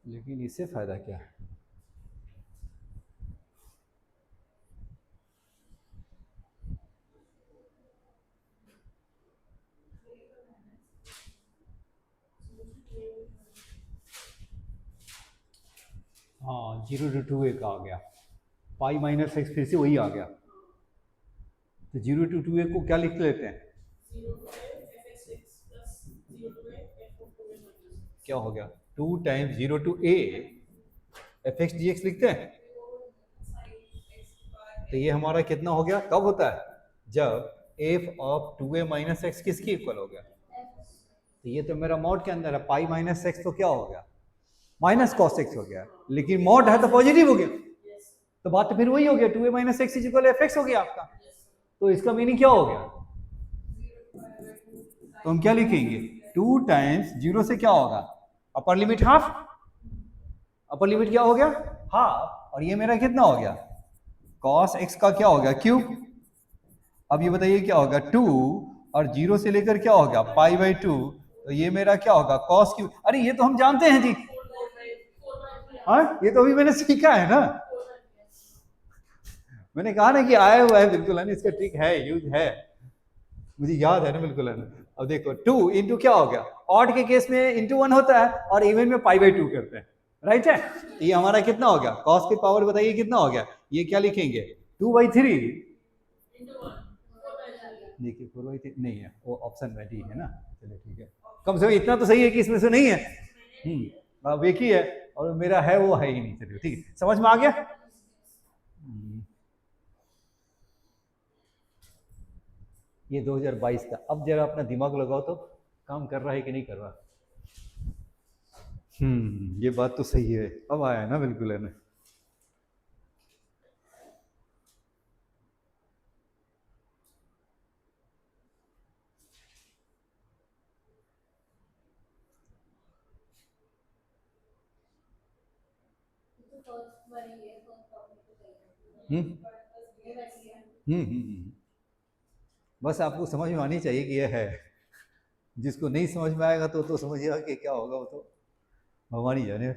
Speaker 1: लेकिन इससे फायदा क्या है, हाँ 0 to 2 एक आ गया, पाई माइनस एक्स फिर से वही आ गया, तो 0 to 2 को क्या लिख लेते हैं, क्या हो गया 2 times 0 to a fx dx लिखते हैं, तो ये हमारा कितना हो गया, कब होता है जब f of 2a minus x किसकी इक्वल हो गया, तो ये तो मेरा मॉड के अंदर है, पाई माइनस एक्स तो क्या हो गया माइनस कॉस एक्स हो गया, लेकिन मॉड है तो पॉजिटिव हो गया, तो बात तो फिर वही हो गया 2a minus x is equal F x हो गया आपका, तो इसका मीनिंग क्या हो गया, तो हम क्या लिखेंगे 2 टाइम्स 0 से क्या होगा upper limit half, upper limit क्या हो गया हाफ, और ये मेरा कितना हो गया cos x का क्या हो गया क्यूब, अब ये बताइए क्या होगा 2 और 0 से लेकर क्या हो गया पाई बाई 2, तो ये मेरा क्या होगा cos क्यूब, अरे ये तो हम जानते हैं जी, हाँ ये तो अभी मैंने सीखा है ना, मैंने कहा ना कि आया हुआ है बिल्कुल है ना, इसका ट्रिक है यूज है, मुझे याद है ना बिल्कुल है ना। अब देखो 2 इंटू क्या हो गया, ऑड के केस में इंटू 1 होता है और इवन में पाई बाई 2 करते हैं, राइट है, तो ये हमारा कितना हो गया कॉस की पावर बताइए कितना हो गया, ये क्या लिखेंगे 2/3, देखिए पूर्व नहीं है, वो ऑप्शन में डी है ना। चलिए ठीक है, कम से कम इतना तो सही है कि इसमें से नहीं है। अब एक ही है और मेरा है वो है ही नहीं। चलिए ठीक है, समझ में आ गया। ये 2022 का। अब जरा अपना दिमाग लगाओ तो काम कर रहा है कि नहीं कर रहा। ये बात तो सही है, अब आया ना, बिल्कुल है ना। बस आपको समझ में आनी चाहिए कि यह है। जिसको नहीं समझ में आएगा तो समझिएगा कि क्या होगा, वो तो भगवान ही जाने।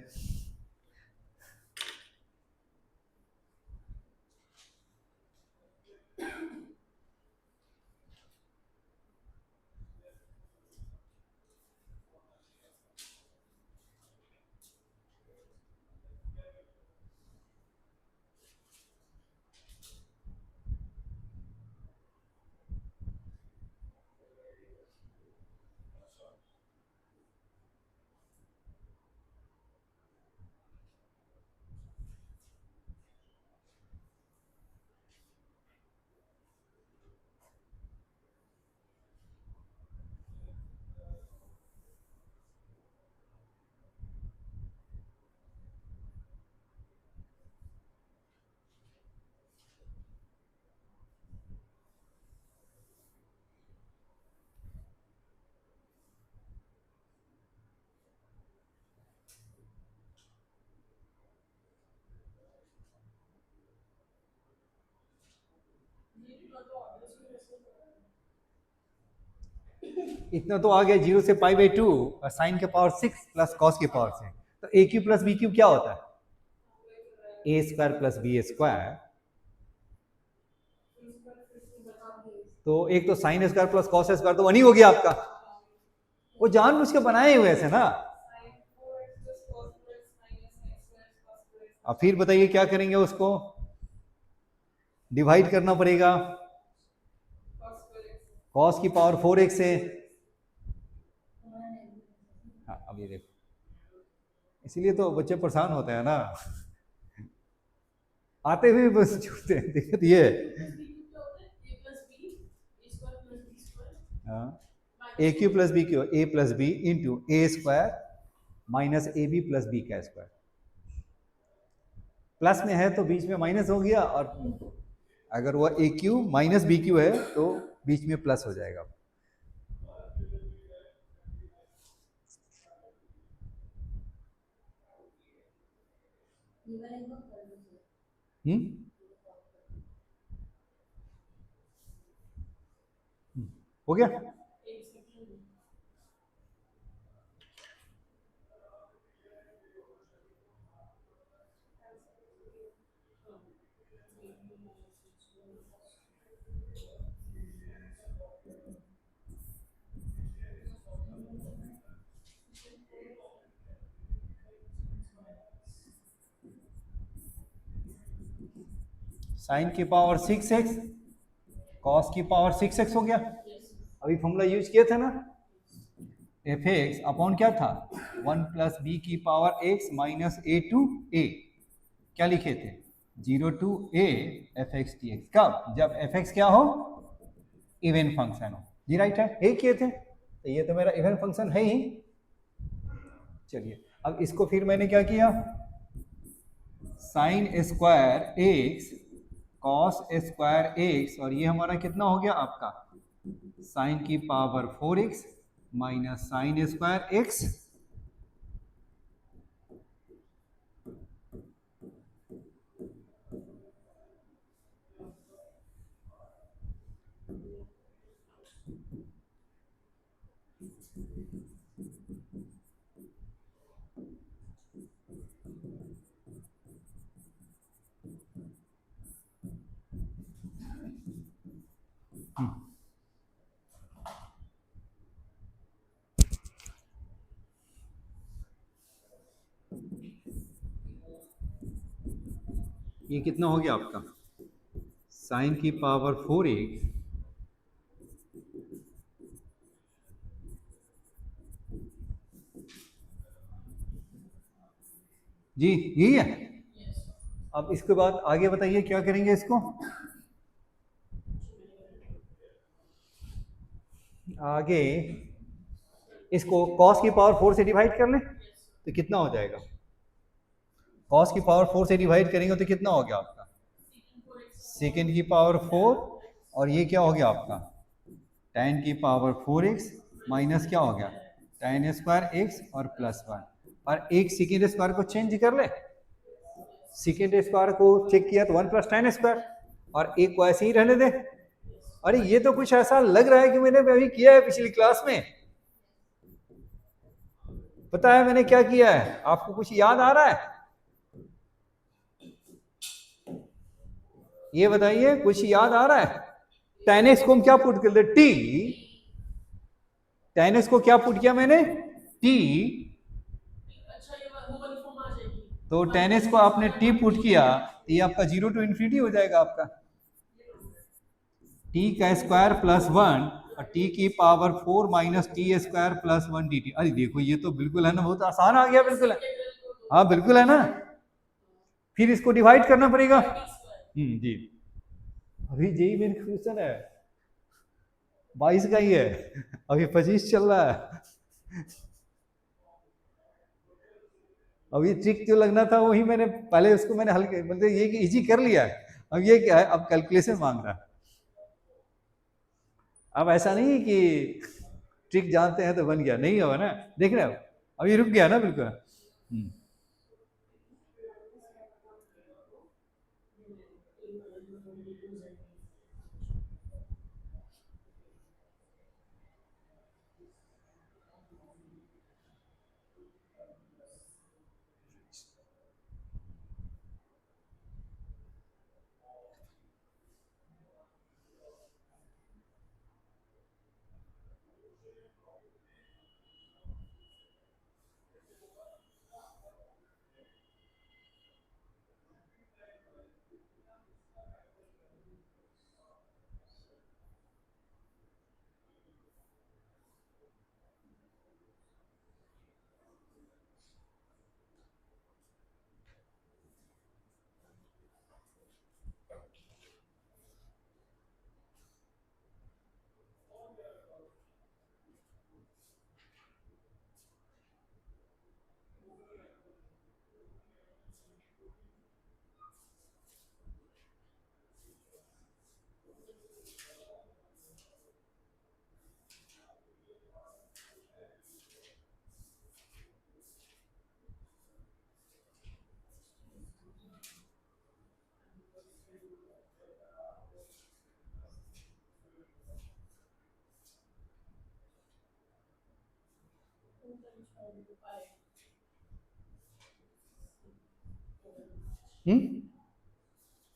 Speaker 1: इतना तो आ गया, 0 से पाई बाई 2 और साइन के पावर 6 प्लस कॉस के पावर 6। तो ए क्यू प्लस बी क्यू क्या होता है? ए स्क्वायर प्लस बी स्क्वायर। तो एक तो sine square plus cos square तो वन ही हो गया आपका। वो जानबूझ के बनाए हुए ऐसे ना। अब फिर बताइए क्या करेंगे, उसको डिवाइड करना पड़ेगा। कॉस की पावर 4x है। हाँ, अब ये देखो, इसीलिए तो बच्चे परेशान होते हैं ना, आते हुए बस छूटते हैं। दिक्कत ये है। A cube plus b cube, a plus b into a square minus a b plus b का स्क्वायर। प्लस में है तो बीच में माइनस हो गया, और अगर वह ए क्यू माइनस बी क्यू है तो बीच में प्लस हो जाएगा। हो गया। साइन की पावर 6x कॉस की पावर 6x हो गया। अभी फॉर्मूला यूज किए थे ना, एफ एक्स अपॉन क्या था, 1 प्लस बी की power x minus a to a. क्या लिखे थे, 0 to a f x d x. कब, जब एफ एक्स क्या हो, इवन फंक्शन हो जी। राइट है, यही किए थे। तो ये तो मेरा इवन फंक्शन है ही। चलिए अब इसको फिर मैंने क्या किया, sine square x cos square x, और ये हमारा कितना हो गया आपका, साइन की power 4x minus sine square x. ये कितना हो गया आपका, साइन की पावर 4x जी यही है। अब इसके बाद आगे बताइए क्या करेंगे इसको। आगे इसको cos की पावर 4 से डिवाइड कर लें तो कितना हो जाएगा। cos की पावर 4 से डिवाइड करेंगे तो कितना हो गया आपका, सेकेंड की पावर 4, और ये क्या हो गया आपका tan की पावर 4x माइनस क्या हो गया tan स्क्वायर x और प्लस 1, और एक सेकेंड स्क्वायर को चेंज कर ले, सेकेंड स्क्वायर को चेक किया तो 1 प्लस tan स्क्वायर, और एक को ऐसे ही रहने दे। अरे ये तो कुछ ऐसा लग रहा है कि मैंने अभी किया है पिछली क्लास में। पता है मैंने क्या किया है, आपको कुछ याद आ रहा है, ये बताइए कुछ याद आ रहा है। tan x को हम क्या पुट कर दे, t, tan x को क्या पुट किया मैंने, t, तो tan x को आपने t पुट किया तो ये आपका 0 टू इन्फिनिटी हो जाएगा आपका t का स्क्वायर प्लस 1 और t की power 4 minus T square plus 1 dt। अरे देखो ये तो बिल्कुल है ना, बहुत आसान आ गया, बिल्कुल है, हाँ बिल्कुल है ना। फिर इसको डिवाइड करना पड़ेगा। जी अभी जेई मेन क्वेश्चन है 22 का ही है, अभी 25 चल रहा है। अभी ट्रिक जो लगना था वही मैंने पहले उसको मैंने हल मतलब ये कि इजी कर लिया है, अब ये क्या है, अब कैलकुलेशन मांग रहा है। अब ऐसा नहीं कि ट्रिक जानते हैं तो बन गया, नहीं होगा ना, देख रहे हो अभी रुक गया ना बिल्कुल।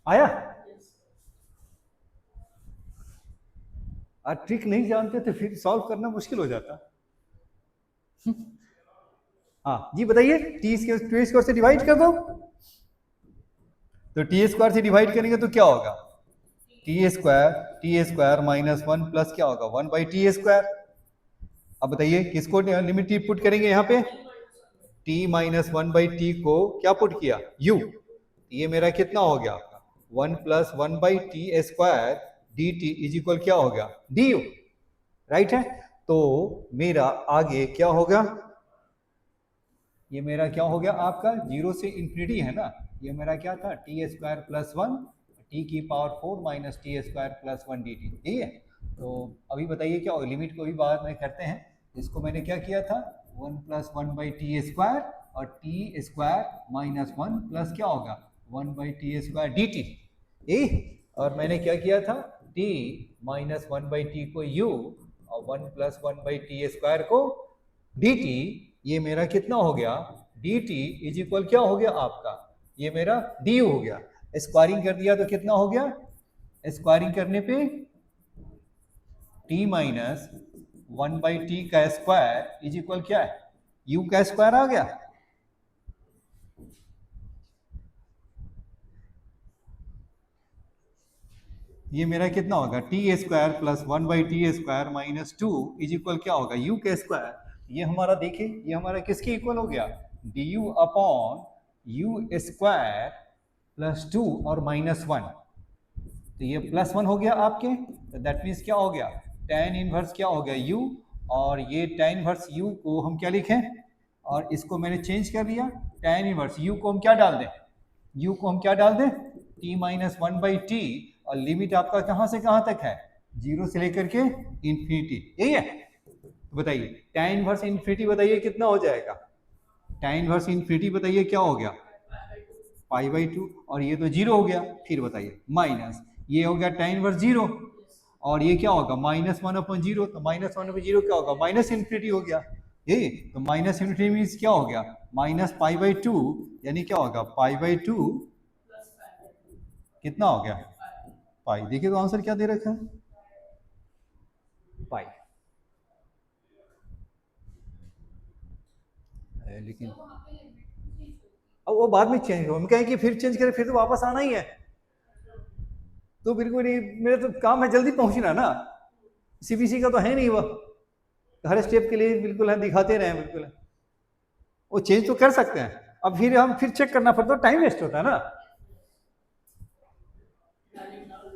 Speaker 1: आया। और ट्रिक नहीं जानते तो फिर सॉल्व करना मुश्किल हो जाता। हाँ जी बताइए, टी स्क्वायर से डिवाइड कर दो, तो टी स्क्वायर से डिवाइड करेंगे तो क्या होगा, टी स्क्वायर माइनस 1 प्लस क्या होगा 1 बाई टी स्क्वायर। अब बताइए किसको लिमिट पुट करेंगे यहाँ पे, t माइनस 1 बाई टी को क्या पुट किया u, ये मेरा कितना हो गया 1 plus 1 by T square D T is equal क्या हो गया डी यू, राइट है। तो मेरा आगे क्या होगा, ये मेरा क्या हो गया आपका 0 से इंफिनिटी है ना, ये मेरा क्या था टी स्क्वायर प्लस 1 टी की power 4 minus T square plus 1 D T, ठीक है। तो अभी बताइए क्या होगा, लिमिट को भी बाद में करते हैं। इसको मैंने क्या किया था 1 प्लस 1 बाई टी स्क्वायर और टी स्क्वायर माइनस 1 प्लस क्या होगा 1 by T square D t, और मैंने क्या किया था t माइनस 1 बाई टी को u और 1 प्लस 1 बाई टी स्क्वायर को dt, ये मेरा कितना हो गया dt इज इक्वल क्या हो गया आपका, ये मेरा du हो गया। स्क्वायरिंग कर दिया तो कितना हो गया, स्क्वायरिंग करने पे t माइनस 1 बाई टी का स्क्वायर इज इक्वल क्या है u का स्क्वायर आ गया। ये मेरा कितना होगा T square plus 1 by T square minus 2 is equal क्या होगा u के स्क्वायर। ये हमारा देखिए ये हमारा किसके इक्वल हो गया du upon you square plus 2 और माइनस 1, तो ये प्लस 1 हो गया आपके, तो दैट मीन्स क्या हो गया, tan इनवर्स क्या हो गया u, और ये tan इनवर्स u को हम क्या लिखें, और इसको मैंने चेंज कर दिया, tan इनवर्स u को हम क्या डाल दें, u को हम क्या डाल दें, t माइनस 1/t, और लिमिट आपका कहाँ से कहाँ तक है, 0 से लेकर के इंफिनिटी, यही है। तो बताइए tan इनवर्स इंफिनिटी बताइए कितना हो जाएगा, tan इनवर्स इंफिनिटी बताइए क्या हो गया, π/2, और ये तो 0 हो गया, फिर बताइए माइनस, ये हो गया tan इनवर्स 0, और ये क्या होगा -1/0, तो -1/0 क्या होगा, माइनस इन्फिनिटी हो गया, यही तो माइनस इन्फिनिटी मीन्स क्या हो गया, -π/2, यानी क्या होगा π/2 कितना हो गया, पाई, देखिए तो आंसर क्या दे रखा है, पाई। लेकिन अब वो बाद में चेंज हो, हम कहें कि फिर चेंज करें, फिर तो वापस आना ही है, तो बिल्कुल ही मेरा तो काम है जल्दी पहुंचना ना, सीबीसी का तो है नहीं वो, हर स्टेप के लिए बिल्कुल है दिखाते रहे बिल्कुल है। वो चेंज तो कर सकते हैं, अब फिर हम फिर चेक करना पड़ता है, टाइम वेस्ट होता है ना।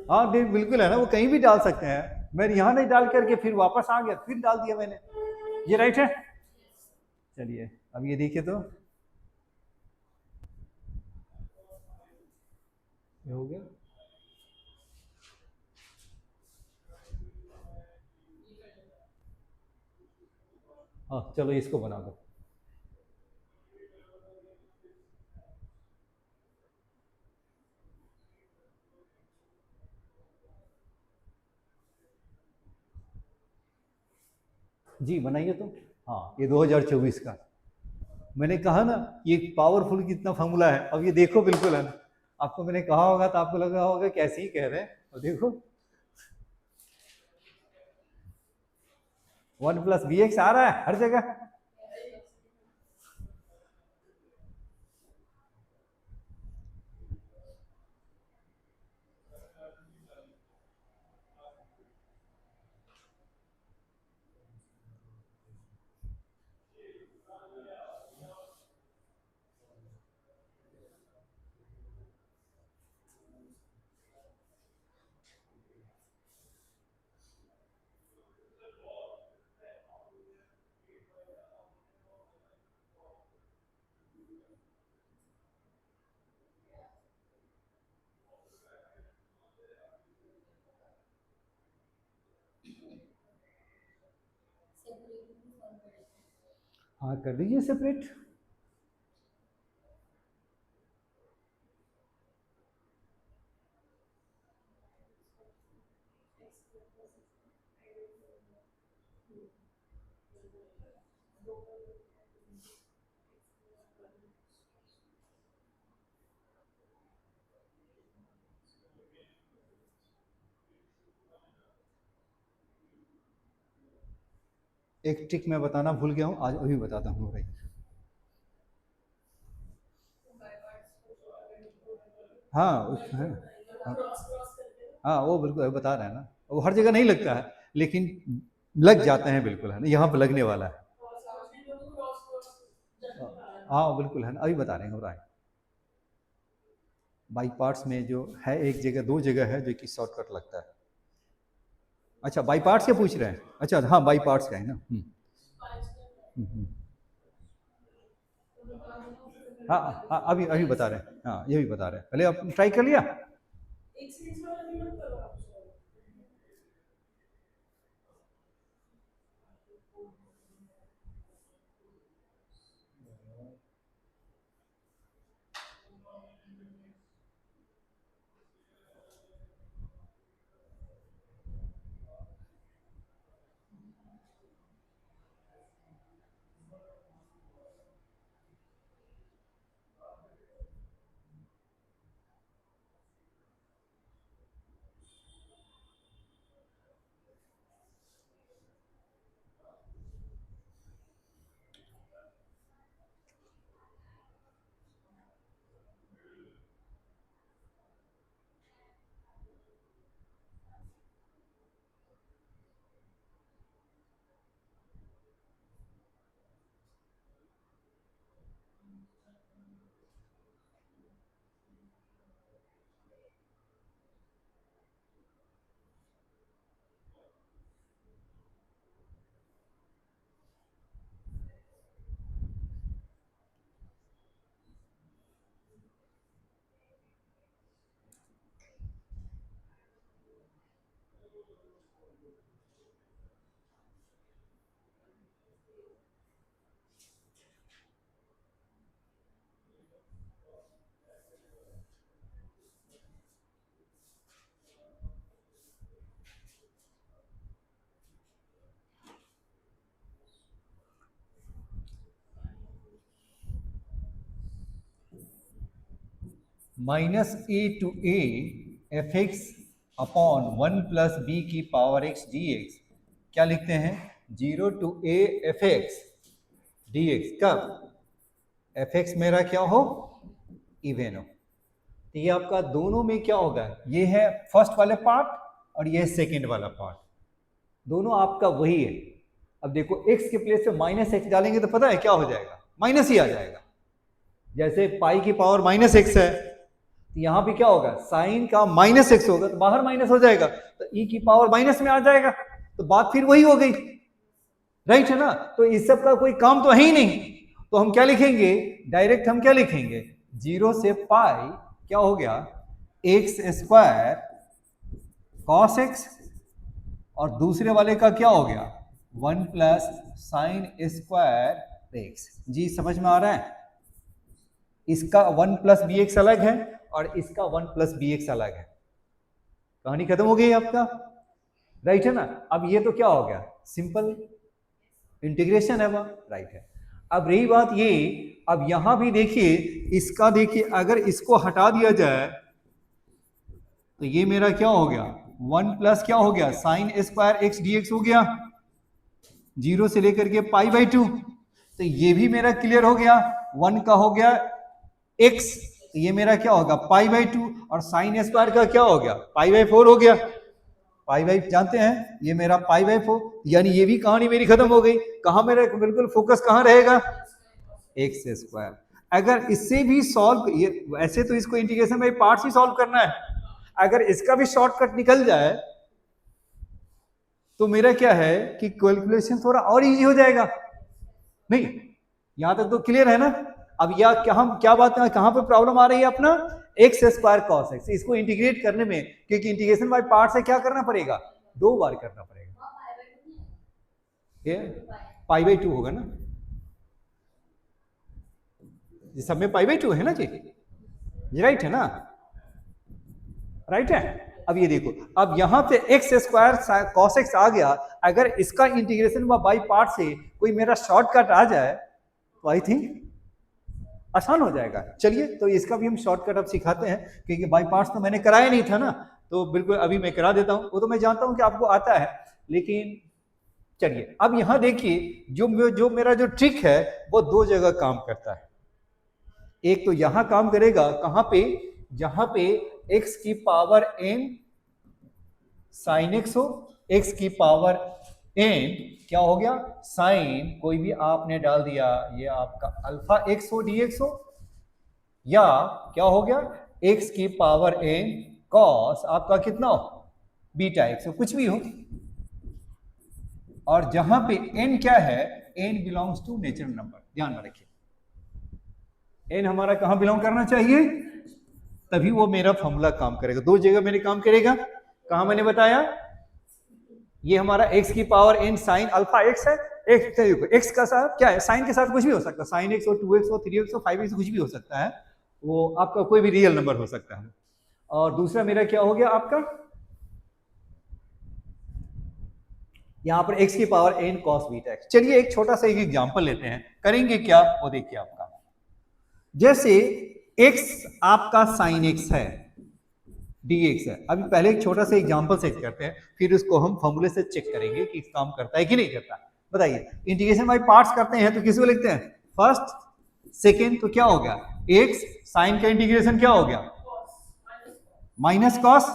Speaker 1: हाँ बिल्कुल है ना, वो कहीं भी डाल सकते हैं, मैं यहाँ नहीं डाल करके फिर वापस आ गया, फिर डाल दिया मैंने, ये राइट है। चलिए अब ये देखिए तो ये हो गया, हाँ चलो इसको बना दो, जी बनाइए तो, हाँ ये 2024 का, मैंने कहा ना ये पावरफुल कितना फॉर्मूला है, अब ये देखो बिल्कुल है ना, आपको मैंने कहा होगा तो आपको लगा होगा कैसे ही कह रहे हैं, और देखो 1 + bx आ रहा है हर जगह, हाँ कर दीजिए सेपरेट, एक ट्रिक मैं बताना भूल गया हूँ, आज अभी बताता हूँ भाई, हाँ हाँ हाँ, हाँ वो बिल्कुल बता रहे हैं ना, वो हर जगह नहीं लगता है लेकिन लग जाते हैं बिल्कुल है ना, यहाँ पर लगने वाला है, हाँ बिल्कुल है ना, अभी बता रहे हैं, हो रहा है, बाई पार्ट्स में जो है एक जगह दो जगह है जो कि शॉर्टकट लगता है, अच्छा बाई पार्ट्स क्या पूछ रहे हैं, अच्छा हाँ बाई पार्ट्स का है ना, हम्म। हाँ हाँ अभी अभी बता रहे हैं, हाँ ये भी बता रहे हैं, पहले आप ट्राई कर लिया, minus a to a f x upon 1 plus b की पावर एक्स डी एक्स, क्या लिखते हैं 0 to a f x d x, कब एफ एक्स मेरा क्या हो इवन हो। तो ये आपका दोनों में क्या होगा, ये है फर्स्ट वाले पार्ट और ये है सेकेंड वाला पार्ट, दोनों आपका वही है। अब देखो x के प्लेस पे माइनस एक्स डालेंगे तो पता है क्या हो जाएगा, माइनस ही आ जाएगा। जैसे पाई की पावर माइनस एक्स है तो यहाँ पे क्या होगा, साइन का माइनस एक्स होगा तो बाहर माइनस हो जाएगा, तो e की पावर माइनस में आ जाएगा, तो बात फिर वही हो गई, राइट है ना। तो इस सब का कोई काम तो है ही नहीं, तो हम क्या लिखेंगे, डायरेक्ट हम क्या लिखेंगे, 0 से पाई क्या हो गया एक्स स्क्वायर कॉस एक्स, और दूसरे वाले का क्या हो गया 1 प्लस साइन स्क्वायर एक्स। जी समझ में आ रहा है, इसका 1 प्लस बी एक्स अलग है और इसका 1 प्लस बी एक्स अलग है, कहानी खत्म हो गई आपका, राइट है ना। अब ये तो क्या हो गया, सिंपल इंटीग्रेशन है वो, राइट है। अब रही बात ये, अब यहां भी देखिए, इसका देखिए अगर इसको हटा दिया जाए तो ये मेरा क्या हो गया 1 प्लस क्या हो गया sine square x d x हो गया, 0 से लेकर के पाई बाई 2, तो ये भी मेरा क्लियर हो गया, 1 का हो गया x, तो ये मेरा क्या होगा पाई बाई 2, और साइन स्क्वायर का क्या हो गया पाई बाई 4 हो गया, पाई बाई जानते हैं ये मेरा पाई बाई 4, यानी ये भी कहानी मेरी खत्म हो गई। कहां मेरा बिल्कुल फोकस कहां रहेगा, एक्स स्क्वायर। अगर इससे भी सॉल्व, ये वैसे तो इसको integration by parts he solve करना है, अगर इसका भी शॉर्टकट निकल जाए तो मेरा क्या है कि कैलकुलेशन थोड़ा और इजी हो जाएगा। नहीं, यहां तक तो क्लियर है ना। अब या क्या हम क्या बात है, कहां पे प्रॉब्लम आ रही है अपना, एक्स स्क्वायर कॉस एक्स, इसको इंटीग्रेट करने में, क्योंकि इंटीग्रेशन बाय पार्ट से क्या करना पड़ेगा, 2 बार करना पड़ेगा, ये पाई बाई 2 होगा ना, ये सब में पाई बाई 2 है ना जी, ये राइट है ना, राइट है। अब ये देखो, अब यहां पे एक्स स्क्वायर कॉस एक्स आ गया, अगर इसका इंटीग्रेशन बाई पार्ट से कोई मेरा शॉर्टकट आ जाए तो आई थिंक आसान हो जाएगा। चलिए, तो इसका भी हम शॉर्टकट अब सिखाते हैं, क्योंकि बाई पार्ट्स तो मैंने कराया नहीं था ना, तो बिल्कुल अभी मैं करा देता हूं, वो तो मैं जानता हूं कि आपको आता है, लेकिन चलिए अब यहां देखिए, जो मेरा जो ट्रिक है वो 2 जगह काम करता है। एक तो यहां काम करेगा, कहां पे, जहां पे x की पावर n साइन x हो, x की पावर n क्या हो गया साइन, कोई भी आपने डाल दिया, ये आपका अल्फा x हो dx हो, या क्या हो गया x की पावर n कॉस आपका कितना हो बीटा x हो, कुछ भी हो। और जहां पे n क्या है, n belongs to natural number, ध्यान में रखिए, n हमारा कहां बिलोंग करना चाहिए, तभी वो मेरा फॉर्मूला काम करेगा। 2 जगह मेरे काम करेगा, कहां मैंने बताया, ये हमारा x की power n sine alpha x है, x का साथ क्या है, साइन के साथ कुछ भी हो सकता है, साइन x हो 2x हो 3x हो 5x कुछ भी हो सकता है, वो आपका कोई भी रियल नंबर हो सकता है। और दूसरा मेरा क्या हो गया आपका, यहां पर x की power n cos beta x। चलिए एक छोटा सा एक एग्जांपल लेते हैं, करेंगे क्या वो देखिए आपका, जैसे x आपका साइन x है dx है। अभी पहले एक छोटा सा एग्जांपल सेट करते हैं, फिर उसको हम फॉर्मूले से चेक करेंगे कि काम करता है कि नहीं करता। बताइए, इंटीग्रेशन बाय पार्ट्स करते हैं तो किसको लिखते हैं, फर्स्ट सेकेंड, तो क्या हो गया x साइन का इंटीग्रेशन क्या हो गया माइनस कॉस,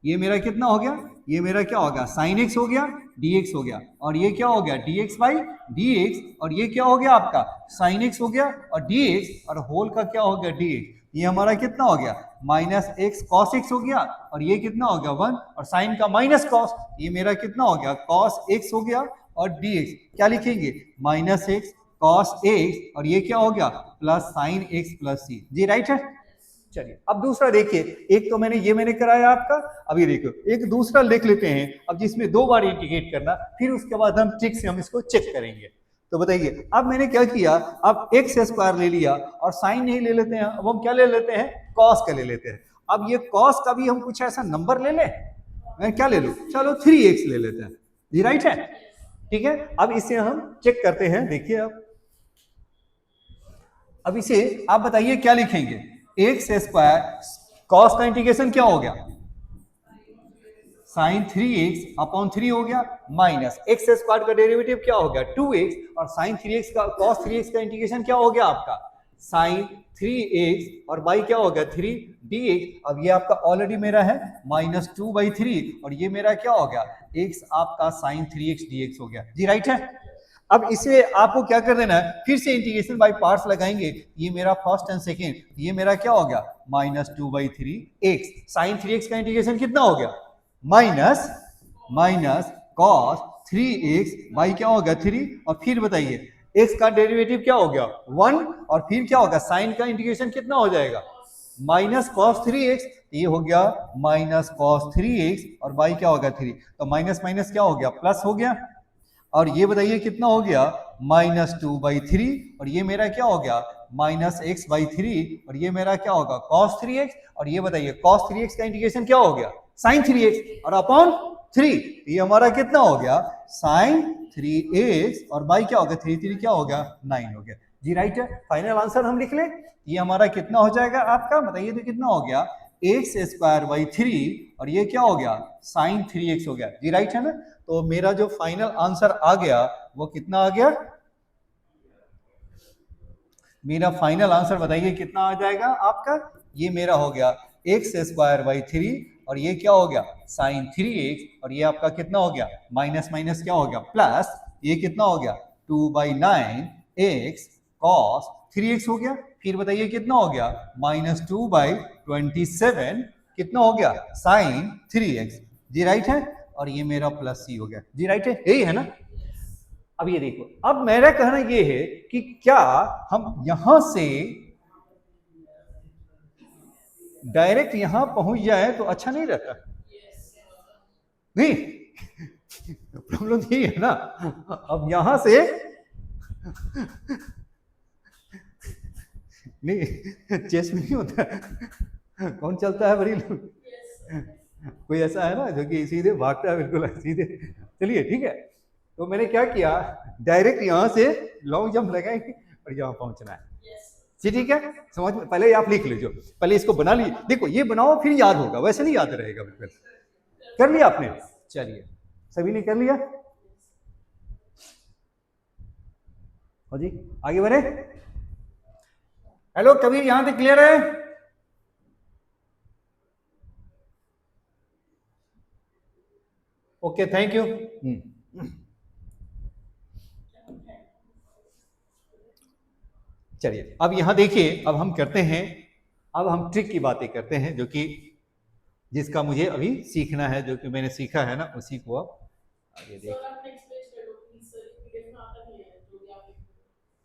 Speaker 1: ये मेरा कितना हो गया, ये मेरा क्या हो गया साइन x हो गया dx हो गया, और ये क्या हो गया dx बाई dx, और ये क्या हो गया आपका साइन x हो गया और dx, और होल का क्या हो गया dx, ये हमारा कितना हो गया माइनस एक्स कॉस एक्स हो गया, और ये कितना हो गया 1, और साइन का माइनस कॉस, ये मेरा कितना हो गया कॉस एक्स हो गया, और dx क्या लिखेंगे माइनस एक्स कॉस एक्स, और ये क्या हो गया प्लस साइन एक्स प्लस सी, जी राइट है। चलिए अब दूसरा देखिए, एक तो मैंने कराया आपका, अब ये देखो एक दूसरा लिख लेते हैं, अब जिसमें 2 बार इंटीग्रेट करना, फिर उसके बाद हम ट्रिक से हम इसको चेक करेंगे। तो बताइए, अब मैंने क्या किया, अब एक्स स्क्वायर ले लिया और साइन नहीं ले लेते हैं, अब हम क्या ले लेते हैं कॉस का ले लेते हैं। अब ये कॉस का भी हम कुछ ऐसा नंबर ले लें, मैं क्या ले लूं, चलो 3x ले लेते हैं, जी राइट है, ठीक है। अब इसे हम चेक करते हैं, देखिए अब इसे आप बताइए क्या लिखेंगे, एक्स स्क्वायर कॉस का इंटीग्रेशन क्या हो गया, साइन 3x अपॉन 3 हो गया, माइनस एक्स स्क्वायर का डेरिवेटिव क्या हो गया 2x, और साइन 3x का कॉस 3x का इंटीग्रेशन क्या हो गया आपका साइन 3x, और बाई क्या हो गया 3dx। अब ये आपका ऑलरेडी मेरा है -2/3, और ये मेरा क्या हो गया x आपका साइन 3x dx हो गया जी, राइट है। अब इसे आपको क्या कर देना है, फिर से इंटीग्रेशन बाय पार्ट्स लगाएंगे, ये मेरा फर्स्ट एंड सेकेंड, ये मेरा क्या हो गया -2/3x, साइन 3x का इंटीग्रेशन कितना हो गया माइनस कॉस 3x बाई क्या होगा 3, और फिर बताइए x का डेरिवेटिव क्या हो गया 1, और फिर क्या होगा साइन का इंटीग्रेशन कितना हो जाएगा माइनस कॉस 3x, ये हो गया माइनस कॉस 3x, और बाई क्या होगा 3, तो माइनस माइनस क्या हो गया प्लस हो गया, और ये बताइए कितना हो गया -2/3, और ये मेरा क्या हो गया -x/3, और ये मेरा क्या होगा cos 3x, और ये बताइए cos 3x का इंटीग्रेशन क्या हो गया sin 3x, और अपॉन 3, ये हमारा कितना हो गया sin 3x, और बाई क्या हो गया 3 क्या हो गया 9 हो गया जी, राइट है। फाइनल आंसर हम लिख ले, ये हमारा कितना हो जाएगा आपका बताइए, तो कितना हो गया x²/3, और ये क्या हो गया sin 3x हो गया जी, राइट है ना। तो मेरा जो फाइनल आंसर आ गया वो कितना आ गया, मेरा फाइनल आंसर बताइए कितना आ जाएगा आपका, ये मेरा हो गया x²/3, और ये क्या हो गया sin 3x, और ये आपका कितना हो गया माइनस माइनस क्या हो गया प्लस, ये कितना हो गया 2/9x cos 3x हो गया, फिर बताइए कितना हो गया -2/27 कितना हो गया sin 3x जी, राइट है, और ये मेरा प्लस सी हो गया जी, राइट है, यही है ना। अब ये देखो, अब मेरा कहना ये है कि क्या हम यहां से डायरेक्ट यहां पहुंच जाए तो अच्छा नहीं रहता, नहीं प्रॉब्लम यही है ना। अब यहां से नहीं चेस में नहीं होता, कौन चलता है बड़ी लोग, कोई ऐसा है ना जो कि सीधे भागता है बिल्कुल सीधे, चलिए ठीक है। तो मैंने क्या किया, डायरेक्ट यहां से लॉन्ग जंप लगाएंगे और यहां पहुंचना है जी, ठीक है, समझ में, पहले आप लिख लीजिए, पहले इसको बना लीजिए, देखो ये बनाओ फिर याद होगा, वैसे नहीं याद रहेगा बिल्कुल। कर लिया आपने, चलिए सभी ने कर लिया, हो जी आगे बढ़े। हेलो कबीर, यहां तक क्लियर है? Okay thank you. चलिए अब यहां देखिए, अब हम करते हैं, अब हम ट्रिक की बातें करते हैं, जो कि जिसका मुझे अभी सीखना है, जो कि मैंने सीखा है ना उसी को अब आगे देखिए।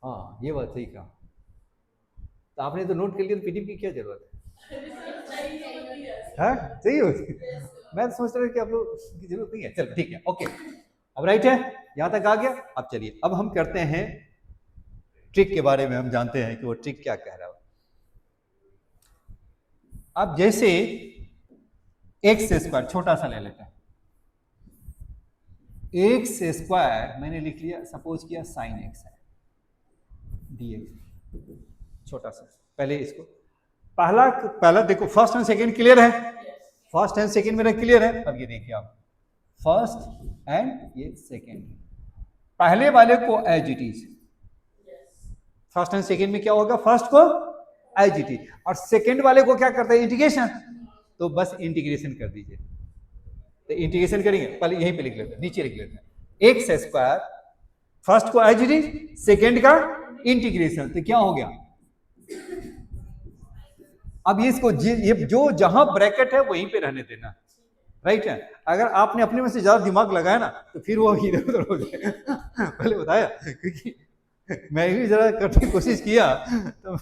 Speaker 1: हाँ ये बात सही कहा, तो आपने तो नोट कर लिया, तो पीडीएफ की क्या जरूरत है, सही होती, मैं तो सोच रहा कि आप लोग की जरूरत नहीं है, चलो ठीक है ओके। अब राइट है, यहां तक आ गया। अब चलिए अब हम करते हैं ट्रिक के बारे में, हम जानते हैं कि वो ट्रिक क्या कह रहा है। अब जैसे x² छोटा सा ले लेते हैं, x² मैंने लिख लिया, सपोज किया sin x है, dx छोटा सा, पहले इसको पहला देखो, फर्स्ट एंड सेकंड क्लियर है, फर्स्ट एंड सेकंड मेरा क्लियर है। अब ये देखिए आप, फर्स्ट एंड ये सेकंड, पहले वाले को as it is, first and second में क्या होगा, फर्स्ट को एज इट इज, और सेकंड वाले को क्या करते हैं इंटीग्रेशन, तो बस इंटीग्रेशन कर दीजिए। तो इंटीग्रेशन करेंगे, पहले यहीं पे लिख लेते हैं, नीचे लिख लेते हैं x², फर्स्ट को एज इट इज, सेकंड का इंटीग्रेशन, तो क्या हो गया, अब इसको ये जो जहां ब्रैकेट है वहीं पे रहने देना, राइट है। अगर आपने अपने में से ज्यादा दिमाग लगाया ना तो फिर वो इधर उधर हो जाए पहले बताया, क्योंकि मैं भी जरा करने की कोशिश किया तो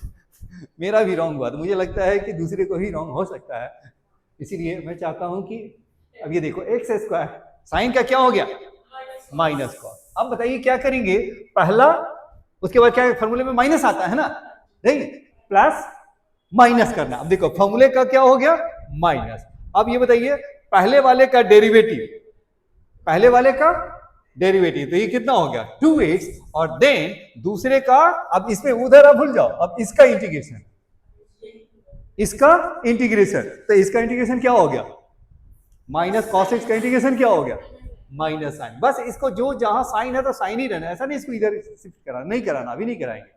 Speaker 1: मेरा भी रॉन्ग हुआ, तो मुझे लगता है कि दूसरे को भी रॉन्ग हो सकता है, इसीलिए मैं चाहता हूं कि अब ये देखो x², साइन का क्या हो गया माइनस कॉस। अब बताइए क्या करेंगे, पहला उसके बाद क्या फॉर्मूले में माइनस आता है ना, नहीं प्लस माइनस करना। अब देखो फॉर्मूले का क्या हो गया माइनस। अब ये बताइए पहले वाले का डेरिवेटिव, पहले वाले का डेरिवेटिव, तो ये कितना हो गया 2x, और देन दूसरे का, अब इसमें उधर अब भूल जाओ, अब इसका इंटीग्रेशन, इसका इंटीग्रेशन, तो इसका इंटीग्रेशन क्या हो गया, माइनस कॉस एक्स का इंटीग्रेशन क्या हो गया, माइनस साइन। बस इसको जो जहां साइन है तो साइन ही रहना, ऐसा नहीं इसको इधर शिफ्ट कराना, नहीं कराना, अभी नहीं कराएंगे।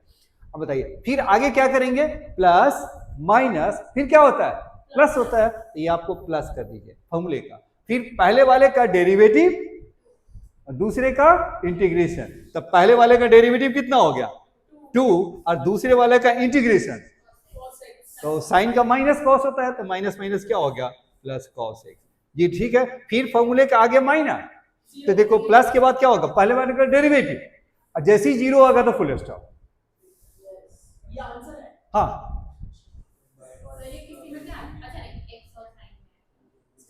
Speaker 1: अब बताइए फिर आगे क्या करेंगे, प्लस माइनस फिर क्या होता है, प्लस होता है, तो ये आपको प्लस कर दीजिए फॉर्मूले का। फिर पहले वाले का डेरिवेटिव और दूसरे का इंटीग्रेशन, तो पहले वाले का डेरिवेटिव कितना हो गया 2 और दूसरे वाले का इंटीग्रेशन, तो साइन का माइनस कॉस होता है, तो माइनस माइनस क्या हो गया प्लस कॉस एक्स। जी ठीक है, फिर फॉर्मूले का आगे माइनस, तो देखो प्लस के बाद क्या होगा, पहले वाले का डेरिवेटिव, और जैसे ही जीरो होगा तो फुल स्टॉप। हाँ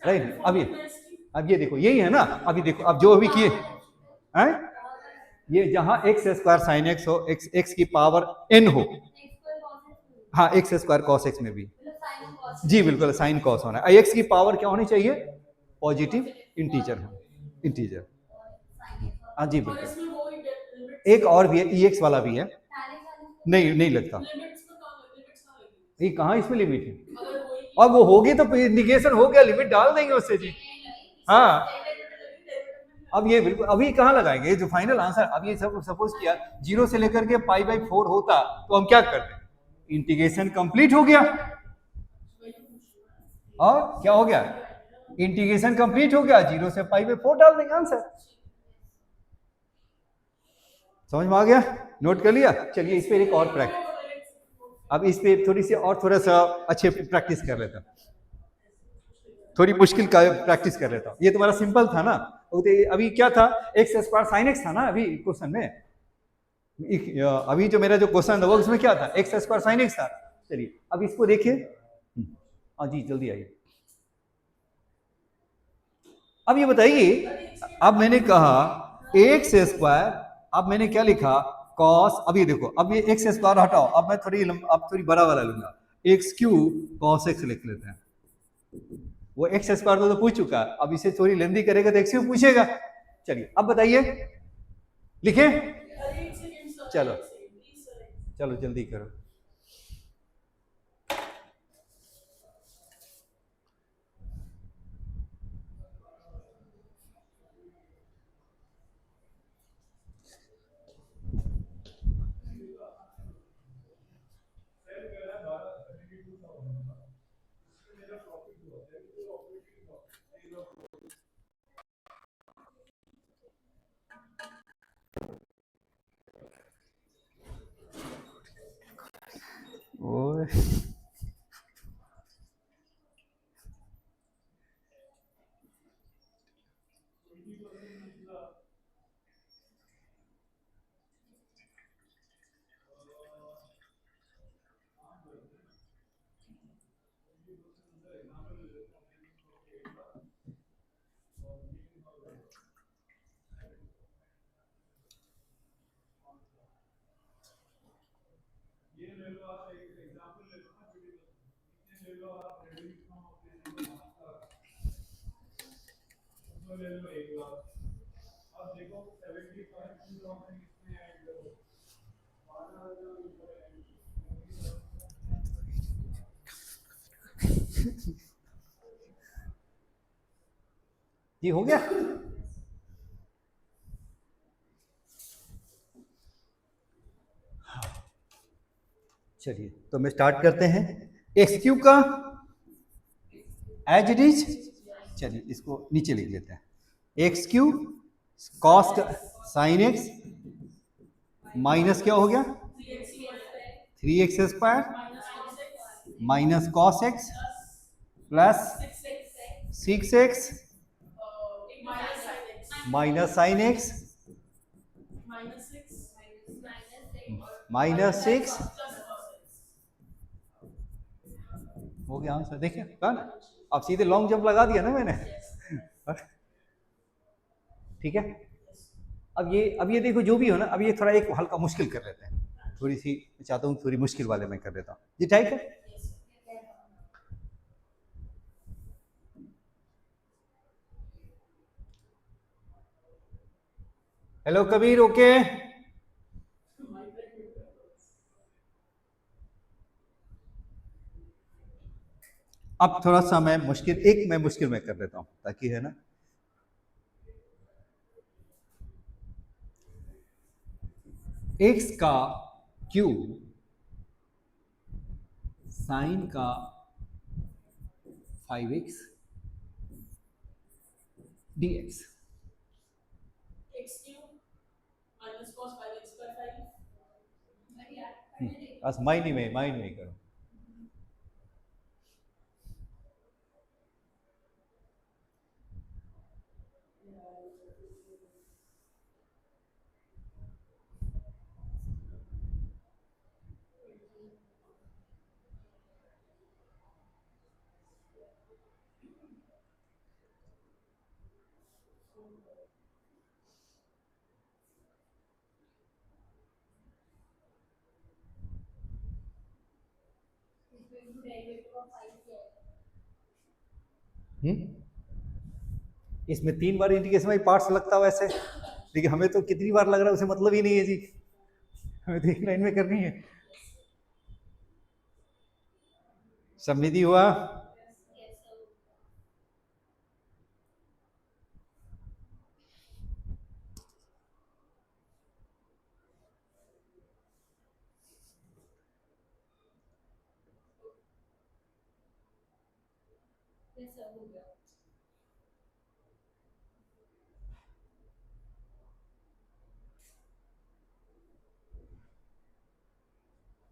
Speaker 1: राइट, अब ये देखो यही है ना, अभी देखो अब जो अभी किए हैं, ये जहां एक्स स्क्वायर साइन एक्स हो, एक्स एक्स की पावर n हो, हाँ एक्स स्क्वायर कॉस एक्स में भी, जी बिल्कुल साइन कॉस होना है, एक्स की पावर क्या होनी चाहिए, पॉजिटिव इंटीजर हो, इंटीजर, हाँ जी बिल्कुल। एक और भी है, ई एक्स वाला भी है, नहीं नहीं लगता, ये कहाँ इसमें लिमिट है, और वो होगी तो इंडिकेशन हो गया, लिमिट डाल देंगे उससे जी, हाँ। अब ये बिल्कुल अभी कहाँ लगाएंगे जो फाइनल आंसर, अब ये सब सपोज किया 0 से लेकर के पाई बाई 4 होता तो हम क्या करते, इंटीग्रेशन कंप्लीट हो गया, और क्या हो गया, इंटीग्रेशन कंप्लीट हो गया, 0 से पाई बाई 4 डाल देंगे आंसर। समझ में आ गया, नोट कर लिया। चलिए इस पे एक और प्रैक्टिस, अब इस पे थोड़ी सी और थोड़ा सा अच्छे प्रैक्टिस कर लेता, थोड़ी मुश्किल का प्रैक्टिस कर लेता हूँ। ये तुम्हारा सिंपल था ना, अभी क्या था, एक्स स्क्वायर साइन एक्स था ना अभी क्वेश्चन में, अभी जो मेरा जो क्वेश्चन था वो उसमें क्या था, एक्स स्क्वायर साइन एक्स था। चलिए अब इसको देखिए, हाँ जी जल्दी आइए। अब ये बताइए, अब मैंने कहा एक्स स्क्वायर, अब मैंने क्या लिखा कॉस, अब ये देखो, अब ये एक्स स्क्वायर हटाओ, अब मैं अब थोड़ी बड़ा वाला लूंगा, एक्स क्यूब कॉस एक्स लिख लेते हैं। वो एक्स स्क्वायर तो पूछ चुका, अब इसे थोड़ी लेंदी करेगा तो एक्स क्यूब पूछेगा। चलिए अब बताइए, लिखे, चलो चलो जल्दी करो। ओए जी हो गया। चलिए तो मैं स्टार्ट करते हैं, एक्स क्यूब का एज इट इज, चलिए इसको नीचे लिख लेते हैं, x cube cos sine x minus क्या हो गया 3x square minus cos x plus 6x minus sine x minus 6 हो गया आंसर, देखिए कहा ना, अब सीधे लॉन्ग जंप लगा दिया ना मैंने। ठीक है, अब ये देखो जो भी हो ना, अब ये थोड़ा एक हल्का मुश्किल कर लेते हैं, थोड़ी सी चाहता हूँ थोड़ी मुश्किल वाले मैं कर देता हूँ जी, ठीक है। हेलो कबीर, ओके अब थोड़ा सा मैं मुश्किल में कर देता हूं ताकि है ना, x का क्यूब साइन का 5x dx। बस माइंड में करो। इसमें 3 बार इंटीग्रेशन बाई पार्ट्स लगता है वैसे, लेकिन हमें तो कितनी बार लग रहा है उसे मतलब ही नहीं है जी, हमें तो एक लाइन में करनी है। समझी हुआ?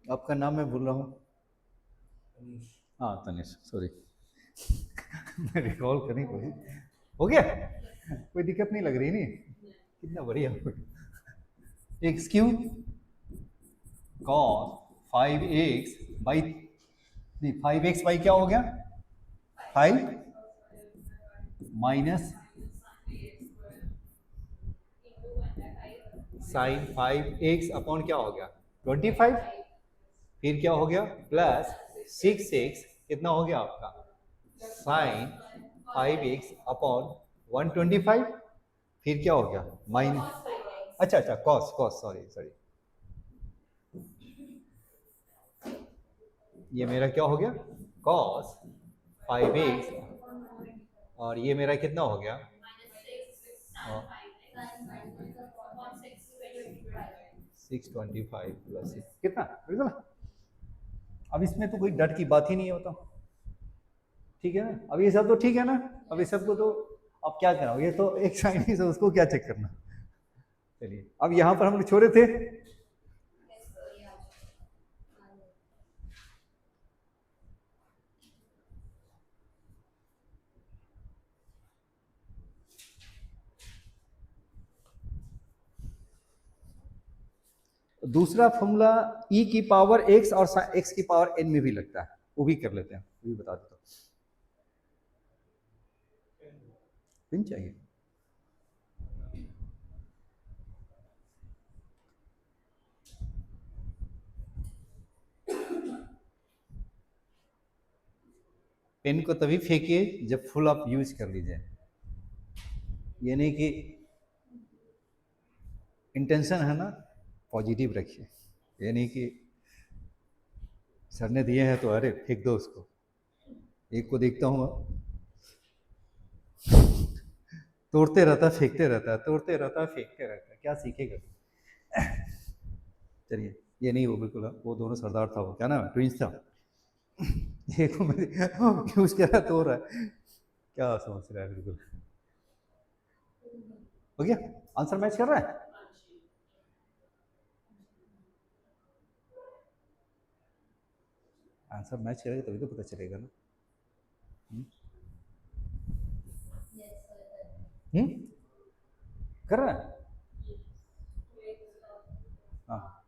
Speaker 1: आपका नाम मैं भूल रहा हूँ। हाँ तनिष, सॉरी। मैं रिकॉल करने की कोशिश, हो गया, कोई दिक्कत नहीं लग रही नहीं, कितना बढ़िया। X cube cos 5x by, नहीं 5x बाई क्या हो गया, 5 माइनस साइन 5x अपॉन क्या हो गया 25, फिर क्या हो गया प्लस 6x, कितना हो गया आपका साइन 5x अपॉन 125, फिर क्या हो गया माइनस, अच्छा कॉस कॉस, सॉरी ये मेरा क्या हो गया कॉस 5x, और ये मेरा कितना हो गया 625 प्लस कितना, बिल्कुल। अब इसमें तो कोई डट की बात ही नहीं होता, ठीक है ना। अब ये सब तो ठीक है ना, अब ये सब को तो अब क्या कराओ, ये तो एक साइन ही, उसको क्या चेक करना। चलिए अब यहाँ पर हम लोग छोड़े थे, दूसरा फॉर्मूला e की पावर x और x की पावर n में भी लगता है, वो भी कर लेते हैं, वो भी बता देता हूँ। पिन चाहिए, पेन को तभी फेंकिए जब फुल आप यूज कर लीजिए, ये नहीं कि इंटेंशन है ना पॉजिटिव रखिए, ये नहीं कि सर ने दिए हैं तो अरे फेंक दो उसको। एक को देखता हूँ तोड़ते रहता फेंकते रहता, तोड़ते रहता फेंकते रहता, क्या सीखेगा। चलिए ये नहीं, वो बिल्कुल वो दोनों सरदार था, वो क्या नाम है, ट्विंस था। एक को मैं उसके रहा तो रहा है, क्या समझ रहा है, बिल्कुल हो गया, आंसर मैच कर रहा है। आंसर मैच करेगा तभी तो पता चलेगा ना। कर रहा है, हाँ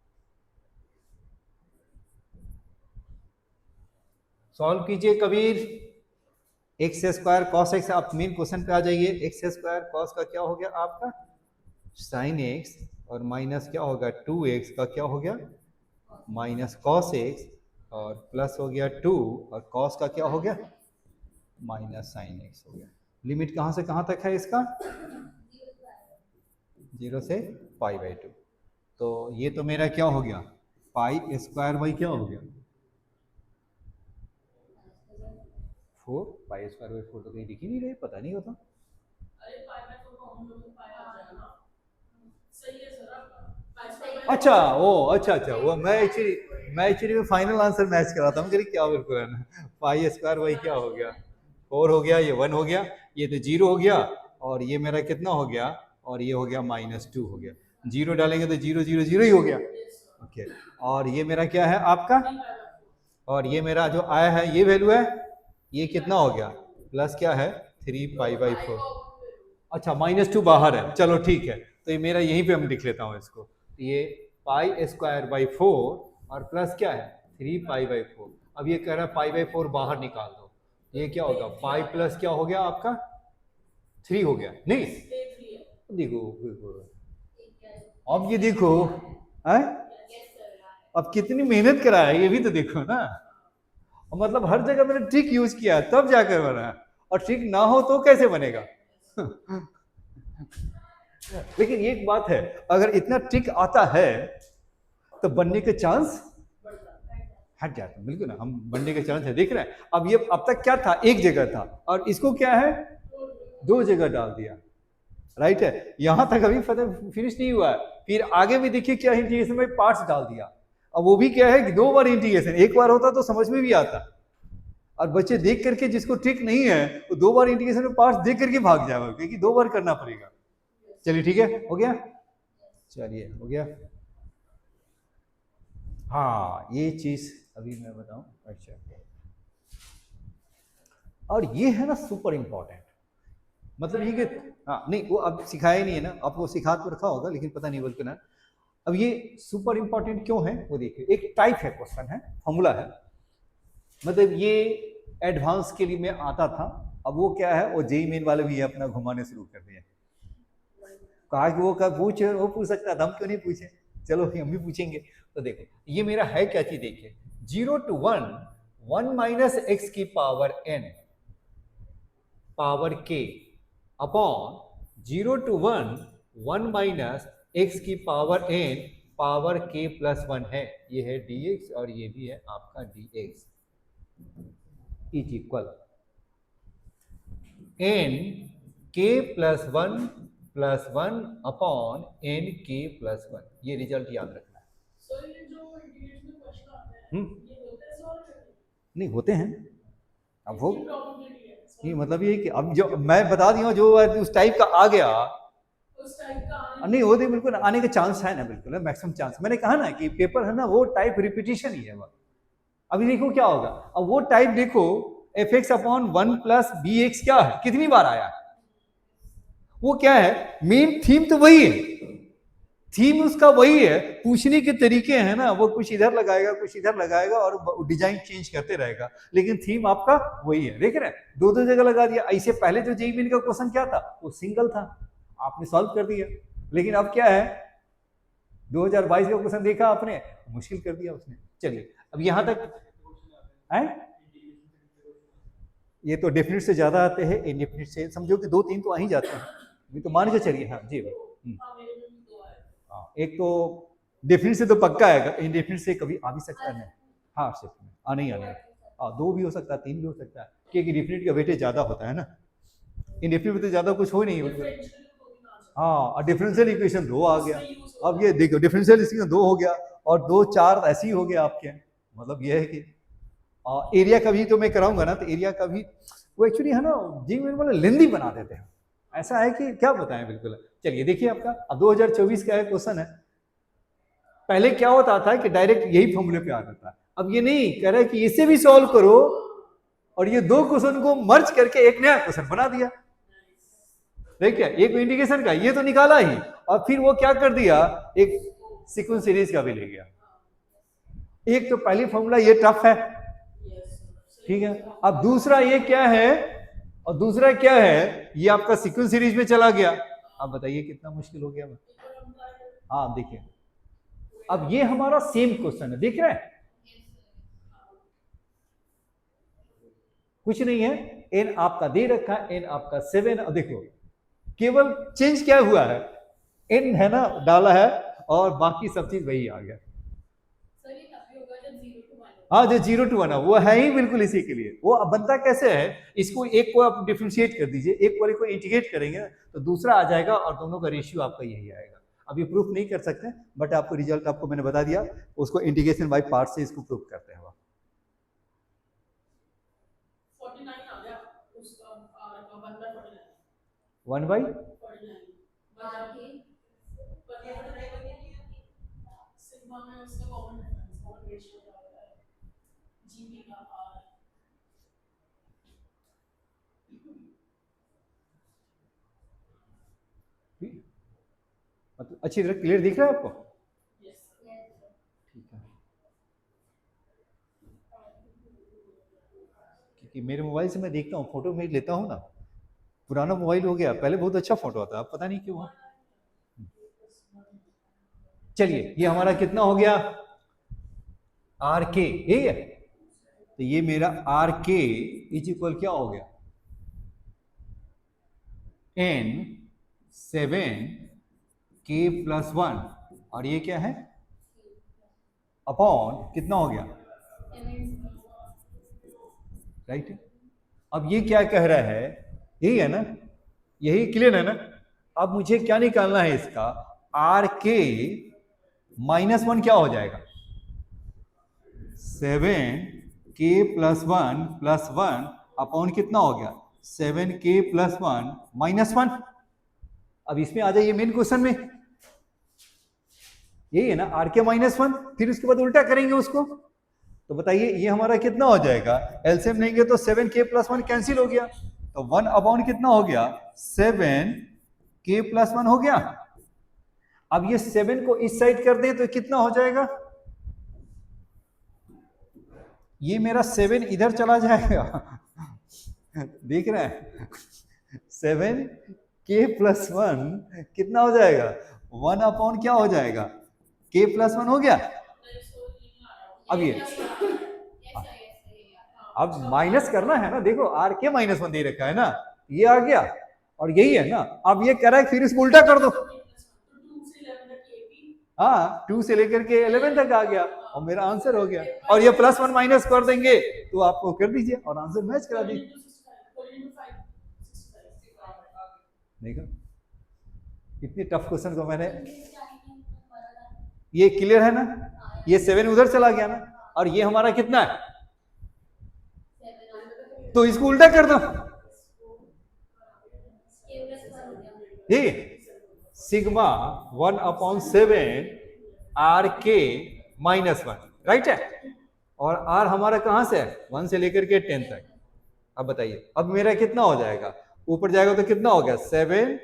Speaker 1: सॉल्व कीजिए Kabir. X square cos x, आप मेन क्वेश्चन पे आ जाइए। एक्स स्क्वायर कॉस का क्या हो गया आपका साइन एक्स, और माइनस क्या होगा 2x का क्या हो गया माइनस कॉस एक्स, और प्लस हो गया 2, और कॉस का क्या हो गया माइनस साइन एक्स हो गया। लिमिट कहाँ से कहाँ तक है इसका 0 से π/2, तो ये तो मेरा क्या हो गया पाई स्क्वायर बाई क्या हो गया 4 पाई स्क्वायर बाई 4 तो कहीं दिख ही नहीं रहे, पता नहीं होता।
Speaker 2: अरे पाई बाई 4 को हम लोग को पाई आ जाएगा ना, सही है सर आपका।
Speaker 1: अच्छा वो अच्छा वो मैं एक्चुअली फाइनल आंसर मैच कर रहा था, मैं कह क्या बिल्कुल है ना, पाई स्क्वायर बाई क्या हो गया 4 हो गया, ये 1 हो गया, ये तो 0 हो गया, और ये मेरा कितना हो गया, और ये हो गया -2 हो गया, 0 डालेंगे तो 0 0 0 ही हो गया। ओके, और ये मेरा क्या है आपका, और ये मेरा जो आया है ये वैल्यू है, ये कितना हो गया प्लस क्या है 3 पाई बाई 4। अच्छा -2 बाहर है, चलो ठीक है, तो ये मेरा यहीं पे हम लिख लेता हूँ इसको, ये पाई स्क्वायर बाई 4 और प्लस क्या है 3 पाई बाई 4। अब ये कह रहा है पाई बाई 4 बाहर निकाल दो, ये क्या होगा पाई प्लस क्या हो गया आपका 3 हो गया, नहीं देखो अब ये देखो है, अब कितनी मेहनत करा है ये भी तो देखो ना, मतलब हर जगह मैंने ट्रिक यूज किया तब जाकर बना है, और ट्रिक ना हो तो कैसे बनेगा लेकिन एक बात है, अगर इतना ट्रिक आता है तो बनने के चांस हट जाता है, बिल्कुल ना, हम बनने के चांस है, देख रहे हैं। अब ये अब तक क्या था, एक जगह था, और इसको क्या है 2 जगह डाल दिया, राइट है, यहां तक अभी फिनिश नहीं हुआ है, फिर आगे भी देखिए क्या इंटीग्रेशन में पार्ट्स डाल दिया, अब वो भी क्या है कि 2 बार इंटीग्रेशन, एक बार होता तो समझ में भी आता, और बच्चे देख करके जिसको ट्रिक नहीं है वो 2 बार इंटीग्रेशन में पार्ट्स देख करके भाग जाएगा, क्योंकि 2 बार करना पड़ेगा। चलिए ठीक है, हो गया, चलिए हो गया। हाँ ये चीज अभी मैं बताऊं, अच्छा, और ये है ना सुपर इंपॉर्टेंट, मतलब ये कि हाँ नहीं वो अब सिखाया नहीं है ना, आपको सिखा तो रखा होगा लेकिन पता नहीं बोलते ना, अब ये सुपर इंपॉर्टेंट क्यों है वो देखिए, एक टाइप है क्वेश्चन है, फॉर्मूला है, मतलब ये एडवांस के लिए में आता था, अब वो क्या है वो जेई मेन वाले भी अपना घुमाने शुरू कर दिए, कहा कि वो कब पूछ सकता था, हम क्यों नहीं पूछे, चलो हम भी पूछेंगे। तो देखो ये मेरा है क्या चीज, देखिए 0 to 1 1 माइनस एक्स की power n power k upon 0 to 1 1 minus x की power n power k plus 1 है, ये है dx और ये भी है आपका dx is equal n k plus 1 upon n k plus 1, ये रिजल्ट याद रखना है।
Speaker 2: सर ये जो इंटीग्रेशन में क्वेश्चन आते हैं ये होते हैं सॉल्व करने?
Speaker 1: नहीं होते हैं, अब वो
Speaker 2: प्रोबेबिलिटी है,
Speaker 1: ये मतलब ये कि अब जो मैं बता दिया जो उस टाइप का आ गया,
Speaker 2: उस टाइप का
Speaker 1: नहीं वो तो बिल्कुल आने का चांस है ना, बिल्कुल है मैक्सिमम चांस, मैंने कहा ना कि पेपर है ना वो टाइप रिपीटिशन ही है वो। अभी देखो क्या होगा, अब वो टाइप देखो f x upon 1 plus b x क्या है, कितनी बार आया है, वो क्या है मेन थीम तो वही है, थीम उसका वही है, पूछने के तरीके हैं ना, वो कुछ इधर लगाएगा कुछ इधर लगाएगा और डिजाइन चेंज करते रहेगा, लेकिन थीम आपका वही है, देख रहे हैं 2 जगह लगा दिया। ऐसे पहले जो जेईई मेन का क्वेश्चन क्या था वो सिंगल था, आपने सॉल्व कर दिया, लेकिन अब क्या है 2022 का क्वेश्चन देखा आपने, मुश्किल कर दिया उसने। चलिए अब यहां तक है, ये तो डेफिनेट से ज्यादा आते हैं, इनडेफिनेट से समझो कि 2-3 तो आ ही जाते हैं, ये तो मान के चलिए। हाँ जी हाँ, एक तो डेफिनेट से तो पक्का है, इनडेफिनेट से कभी आ भी सकता है, हाँ सिर्फ में आने ही आने, हाँ 2 भी हो सकता है 3 भी हो सकता है, क्योंकि डेफिनेट का वेटेज ज्यादा होता है ना, इनडेफिनेट में तो ज्यादा कुछ हो नहीं मतलब। हाँ डिफरेंशियल इक्वेशन 2 आ गया, अब ये देखो डिफरेंशियल इक्वेशन 2 हो गया और 2 4 ऐसे ही हो गया आपके, मतलब ये है कि एरिया का भी तो मैं कराऊंगा ना, तो एरिया का भी वो एक्चुअली है ना जी मेरे वाले लेंदी बना देते हैं, ऐसा है कि क्या बताएं बिल्कुल। चलिए देखिए आपका अब 2024 का क्वेश्चन है, पहले क्या होता था कि डायरेक्ट यही फॉर्मूले पे आ जाता है, अब ये नहीं कह रहा है कि इसे भी सॉल्व करो और ये 2 क्वेश्चन को मर्ज करके एक नया क्वेश्चन बना दिया, देखिए एक इंडिकेशन का ये तो निकाला ही, और फिर वो क्या कर दिया एक सीक्वेंस सीरीज का भी ले गया। एक तो पहली फॉर्मूला ये टफ है, ठीक है, अब दूसरा ये क्या है, और दूसरा क्या है ये आपका सीक्वेंस सीरीज में चला गया, अब बताइए कितना मुश्किल हो गया। हाँ देखिए अब ये हमारा सेम क्वेश्चन है, देख रहे हैं कुछ नहीं है, n आपका दे रखा है, n आपका 7, और देखो केवल चेंज क्या हुआ है n है ना डाला है और बाकी सब चीज वही आ गया।
Speaker 2: सर ये तभी होगा जब 0 to 1 होगा।
Speaker 1: हाँ, जो 0 to 1 है वो है ही बिल्कुल इसी के लिए। वो अब बनता कैसे है, इसको एक को आप डिफरेंशिएट कर दीजिए, एक वाले को इंटीग्रेट करेंगे तो दूसरा आ जाएगा और दोनों का रेशियो आपका यही आएगा। अब ये प्रूफ नहीं कर सकते, बट आपको रिजल्ट आपको मैंने बता दिया, उसको इंटीग्रेशन बाय पार्ट से इसको प्रूफ करते हैं।
Speaker 2: 49 आ गया उसका R का 1/49
Speaker 1: 1/?
Speaker 2: सिग्मा में उसका कॉमन डिफरेंस कॉमन रेशियो क्या होता है जीबी का R
Speaker 1: मतलब अच्छी तरह क्लियर दिख रहा है आपको? ठीक है, क्योंकि मेरे मोबाइल से मैं देखता हूँ, फोटो में लेता हूँ ना, पुराना मोबाइल हो गया, पहले बहुत अच्छा फोटो आता, अब पता नहीं क्यों। चलिए, ये हमारा कितना हो गया, आर के, यही है। तो ये मेरा आर के इज इक्वल क्या हो गया, n 7 k + 1, और ये क्या है, अपॉन कितना हो गया, राइट। अब ये क्या कह रहा है, यही है ना, यही क्लियर है ना। अब मुझे क्या निकालना है इसका, आर के -1 क्या हो जाएगा, 7 k + 1 + 1 अपॉन कितना हो गया, 7 k + 1 -1। अब इसमें आ जाइए मेन क्वेश्चन में, यही है ना, आर के -1, फिर उसके बाद उल्टा करेंगे उसको, तो बताइए ये हमारा कितना हो जाएगा, एलसीएम लेंगे तो 7 k + 1 कैंसिल हो गया, तो 1 अपॉन कितना हो गया, 7 k + 1 हो गया। अब ये 7 को इस साइड कर दें तो कितना हो जाएगा, ये मेरा 7 इधर चला जाएगा देख रहे हैं, 7 k + 1 कितना हो जाएगा, 1 अपॉन क्या हो जाएगा, k + 1 हो गया। अब ये अब माइनस करना है ना, देखो आर के -1 दे रखा है ना, ये आ गया, और यही है ना, अब ये कह रहा है फिर इसको उल्टा कर दो, हाँ 2 से लेकर के 11 तक आ गया, और मेरा आंसर हो गया, और ये +1 माइनस कर देंगे तो आपको कर दीजिए और आंसर मैच करा दीजिए। देखा, इतनी टफ क्वेश्चन को मैंने, ये क्लियर है ना, ये 7 उधर चला गया ना, और ये हमारा कितना है, तो इसको उल्टा कर दो, ये सिग्मा 1/7 आर के -1, राइट है, और आर हमारा कहां से है, 1 से लेकर के 10 तक। अब बताइए, अब मेरा कितना हो जाएगा, ऊपर जाएगा तो कितना हो गया, 7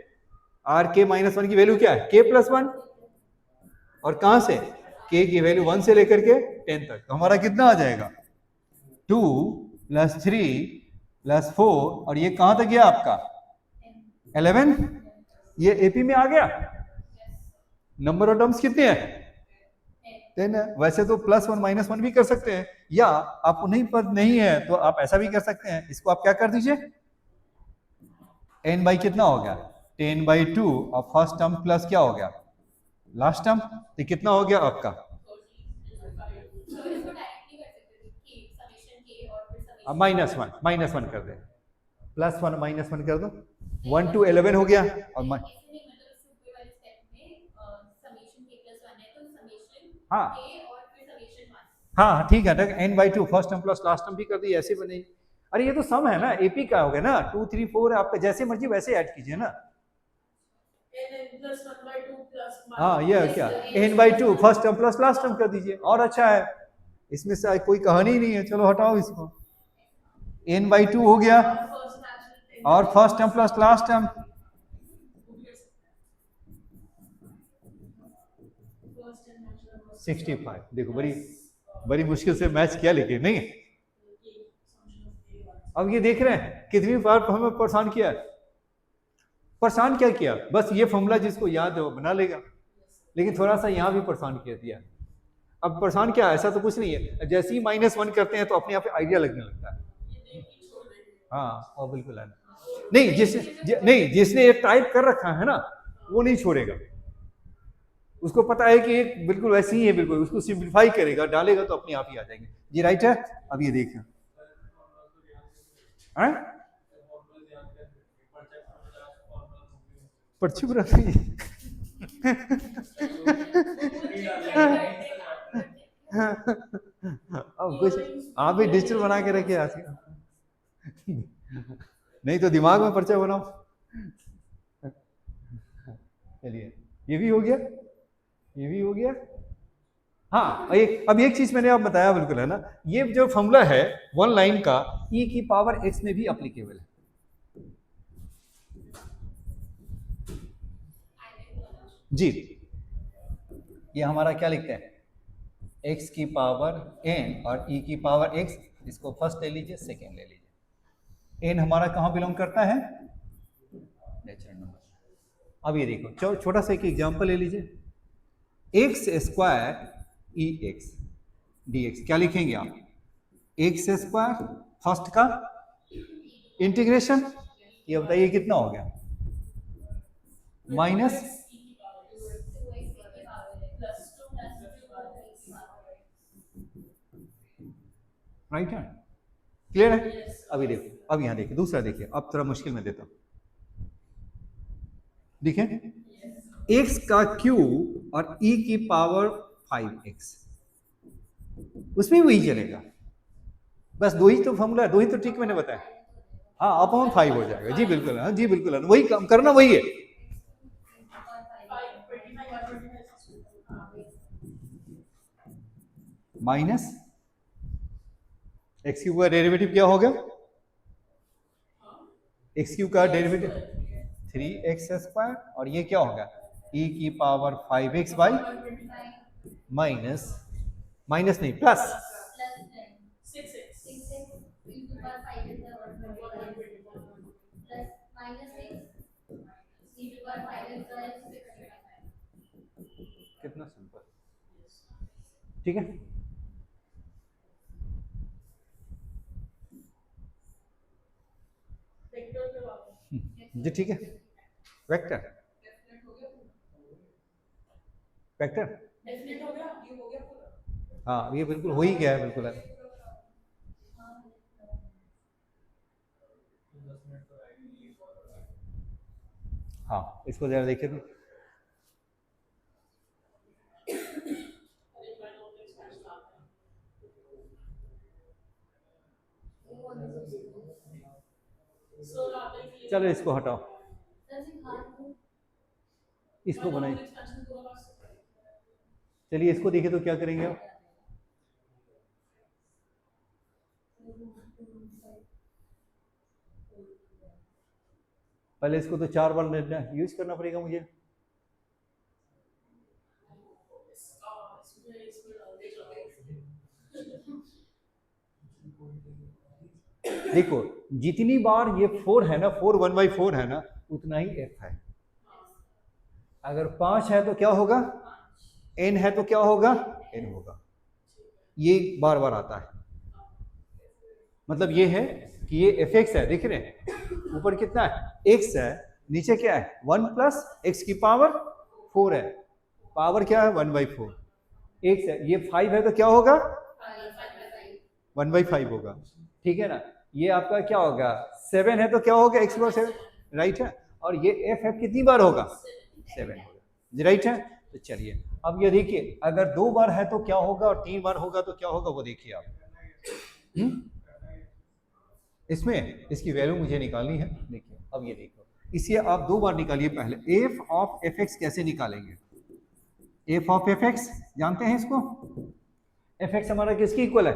Speaker 1: आर के -1 की वैल्यू क्या है, k + 1, और कहां से, k की वैल्यू 1 से लेकर के 10 तक, तो हमारा कितना आ जाएगा, 2 + 3 + 4, और ये कहां तक गया आपका 11, ये एपी में आ गया। नंबर ऑफ टर्म्स कितने हैं, 10 है। वैसे तो +1 -1 भी कर सकते हैं, या आपको नहीं है तो आप ऐसा भी कर सकते हैं, इसको आप क्या कर दीजिए, n बाई कितना हो गया, 10/2, और फर्स्ट टर्म प्लस क्या हो गया, लास्ट टर्म, तो कितना हो गया आपका, -1 कर दे, +1 -1 कर दो, 1 to 11 हो गया, और हाँ हाँ ठीक है, n/2 first term plus last term भी कर दी, ऐसे बनेगी। अरे ये तो सम है ना, एपी का हो गया ना, 2 3 4 है आपका, जैसे मर्जी वैसे ऐड कीजिए ना। हाँ ये क्या, n/2 first term plus last term कर दीजिए, और अच्छा है, इसमें से कोई कहानी ही नहीं है, चलो हटाओ इसको, n/2 हो गया, और first term plus last term, $65। देखो बड़ी मुश्किल से मैच किया, लेकिन नहीं। अब ये देख रहे हैं कितनी बार हमें परेशान किया है, परेशान क्या किया, बस ये फॉर्मूला जिसको याद है वो बना लेगा, लेकिन थोड़ा सा यहाँ भी परेशान किया दिया। अब परेशान क्या, ऐसा तो कुछ नहीं है, जैसे ही -1 करते हैं तो अपने आप आइडिया लगने लगता है। हाँ और बिल्कुल है, नहीं जिसने ये टाइप कर रखा है ना वो नहीं छोड़ेगा, उसको पता है कि एक बिल्कुल वैसे ही है, बिल्कुल उसको सिंप्लीफाई करेगा, डालेगा तो अपने आप ही आ जाएंगे। जी राइट है। अब ये देखिए पर्ची पर अब कुछ आप भी डिजिटल बना के रखे आज नहीं तो दिमाग में पर्चा बनाओ। चलिए ये भी हो गया, ये भी हो गया। हाँ अब एक चीज मैंने आप बताया बिल्कुल है ना, ये जो फॉर्मूला है वन लाइन का e की पावर x में भी अप्लीकेबल है। जी ये हमारा क्या लिखते हैं, x की पावर n और e की पावर x, इसको फर्स्ट ले लीजिए, सेकेंड ले लीजिए। n हमारा कहाँ बिलोंग करता है, नेचुरल नंबर। अब ये देखो छोटा सा एक एग्जांपल ले लीजिए, एक्स स्क्वायर ई एक्स डी एक्स, क्या लिखेंगे आप, एक्स स्क्वायर फर्स्ट का इंटीग्रेशन, ये बताइए कितना हो गया, माइनस राइट है, क्लियर है। अभी देखो, अब यहां देखिए दूसरा देखिए, अब थोड़ा मुश्किल में देता हूं, देखिए x का क्यूब और e की पावर 5x, उसमें वही चलेगा, बस दो ही तो फॉर्मूला, दो ही तो ठीक मैंने बताया। हाँ अपॉन 5 हो जाएगा, जी बिल्कुल, हाँ जी बिल्कुल, वही काम करना, वही है। माइनस एक्स क्यूब का डेरिवेटिव क्या हो गया, एक्स क्यूब का डेरिवेटिव 3x स्क्वायर, और ये क्या होगा e की power 5x by minus, minus नहीं प्लस
Speaker 3: 6x
Speaker 1: कितना सिंपल, ठीक है। जी ठीक है, वेक्टर वेक्टर हाँ ये बिल्कुल हो ही गया है, बिल्कुल है। हाँ इसको जरा देखिए तो, चलो इसको हटाओ, इसको बनाइए, चलिए इसको देखिए तो क्या करेंगे आप, पहले इसको तो 4 बार यूज करना पड़ेगा मुझे, देखो जितनी बार ये 4 है ना, 4 1/4 है ना, उतना ही f है। अगर 5 है तो क्या होगा, n है तो क्या होगा, n होगा। ये बार बार आता है, मतलब ये है कि ये fx है, देख रहे हैं ऊपर कितना है x है, नीचे क्या है 1 प्लस x की पावर 4 है, पावर क्या है 1/4, x है, ये 5 है तो क्या होगा 1/5 होगा, ठीक है ना। ये आपका क्या होगा 7 है तो क्या होगा x बार 7, राइट है। और ये f कितनी बार होगा 7 होगा, जी राइट है। तो चलिए अब ये देखिए, अगर 2 बार है तो क्या होगा और 3 बार होगा तो क्या होगा, वो देखिए आप। इसमें इसकी वैल्यू मुझे निकालनी है, देखिए अब ये देखो, इसे आप 2 बार निकालिए। पहले f ऑफ fx कैसे निकालेंगे, f ऑफ fx जानते हैं इसको, fx हमारा किसकी इक्वल है,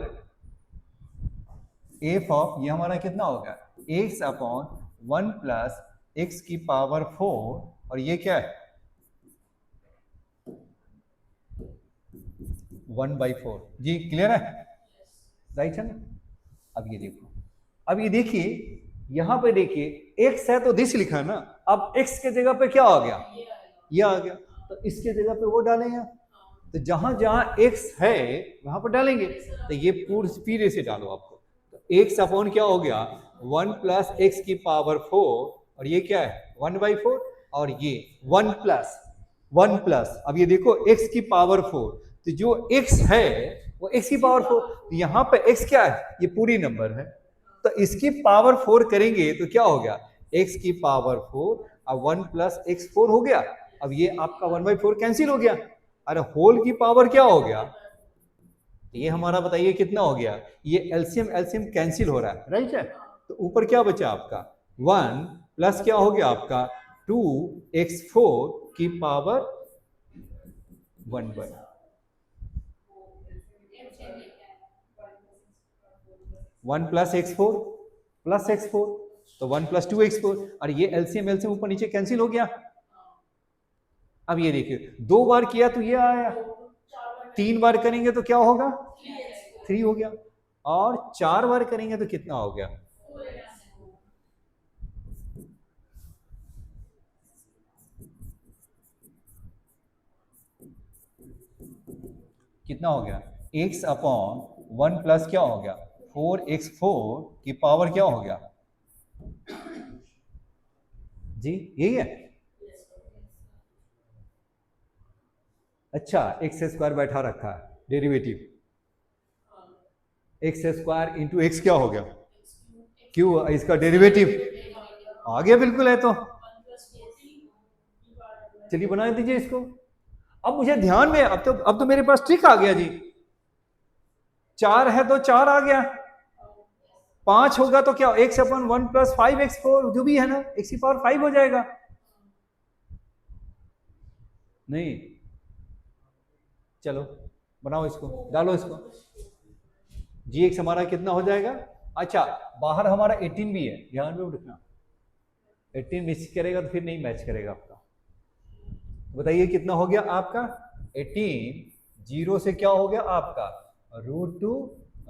Speaker 1: f ऑफ ये हमारा कितना होगा x अपॉन 1 प्लस x की पावर 4, और ये क्या है 1/4, जी क्लियर है, राइट है ना। अब ये देखो, अब ये देखिए यहां पे देखिए x है तो दिस लिखा है ना, अब x के जगह पे क्या आ गया, ये आ गया, तो इसके जगह पे वो डालेंगे, तो जहां जहां x है वहां पर डालेंगे, तो ये पूरे से डालो आपको, तो x अपॉन क्या हो गया 1 प्लस x की पावर 4, और ये क्या है 1/4, और ये 1 प्लस 1 प्लस, अब ये देखो x की पावर 4, तो जो x है वो x की पावर 4, तो यहाँ पे x क्या है, ये पूरी नंबर है, तो इसकी पावर 4 करेंगे तो क्या हो गया, x की पावर 4, अब 1 प्लस x 4 हो गया, अब ये आपका 1/4 कैंसिल हो गया, अरे होल की पावर क्या हो गया, ये हमारा बताइए कितना हो गया, ये एलसीएम एलसीएम कैंसिल हो रहा है, राइट है, तो ऊपर क्या बचा आपका 1 प्लस क्या हो गया आपका 2x4 की पावर 1/, 1 प्लस x4 तो 1 प्लस 2x4, और ये एलसीएम एलसीएम ऊपर नीचे कैंसिल हो गया, अब ये देखिए 2 बार किया तो ये आया, 3 बार करेंगे तो क्या होगा 3 हो गया, और 4 बार करेंगे तो कितना हो गया, कितना हो गया, x अपॉन 1 प्लस क्या हो गया 4x4 की पावर क्या हो गया, जी यही है, अच्छा एक्स स्क्वायर बैठा रखा है, derivative x square into x क्या हो गया, क्यों इसका डेरिवेटिव आ गया, बिल्कुल है, तो चलिए बना दीजिए इसको, अब मुझे ध्यान में, अब तो मेरे पास ट्रिक आ गया जी, 4 है तो 4 आ गया, 5 होगा तो क्या x अपन 1 प्लस 5x4 जो भी है ना, x की पावर 5 हो जाएगा, नहीं, चलो बनाओ इसको, डालो इसको, gx हमारा कितना हो जाएगा, अच्छा बाहर हमारा 18 भी है, ध्यान में रखना, 18 मिस करेगा तो फिर नहीं मैच करेगा आपका, बताइए कितना हो गया आपका 18, 0 से क्या हो गया आपका √2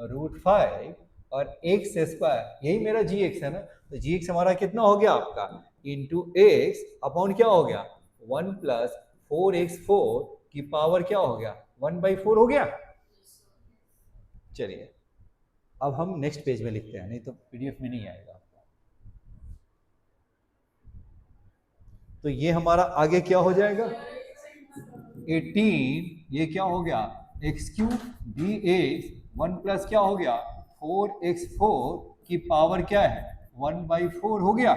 Speaker 1: √5 और एक्स स्क्वायर, यही मेरा जी एक्स है ना, तो जी एक्स हमारा कितना हो गया आपका इंटू एक्स अपॉन क्या हो गया 1 प्लस 4x4 की पावर क्या हो गया 1/4 हो गया, चलिए अब हम नेक्स्ट पेज में लिखते हैं, नहीं तो पीडीएफ में नहीं आएगा आपका, तो ये हमारा आगे क्या हो जाएगा 18, ये क्या हो गया x³ dx 1 प्लस क्या हो गया 4x4 की पावर क्या है 1/4 हो गया,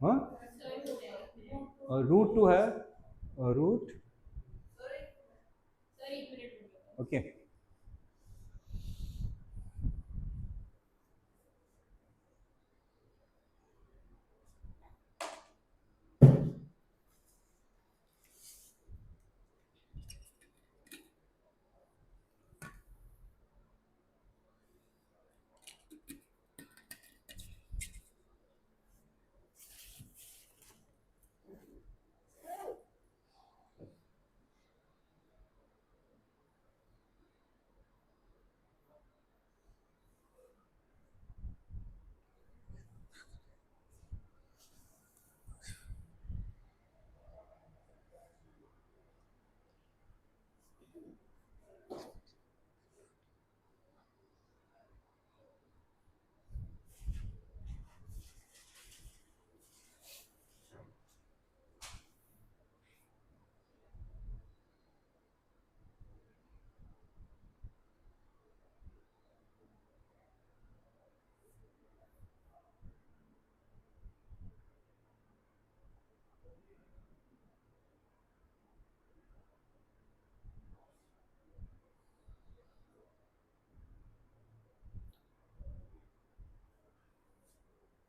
Speaker 1: हाँ और √2 है, रूट ओके,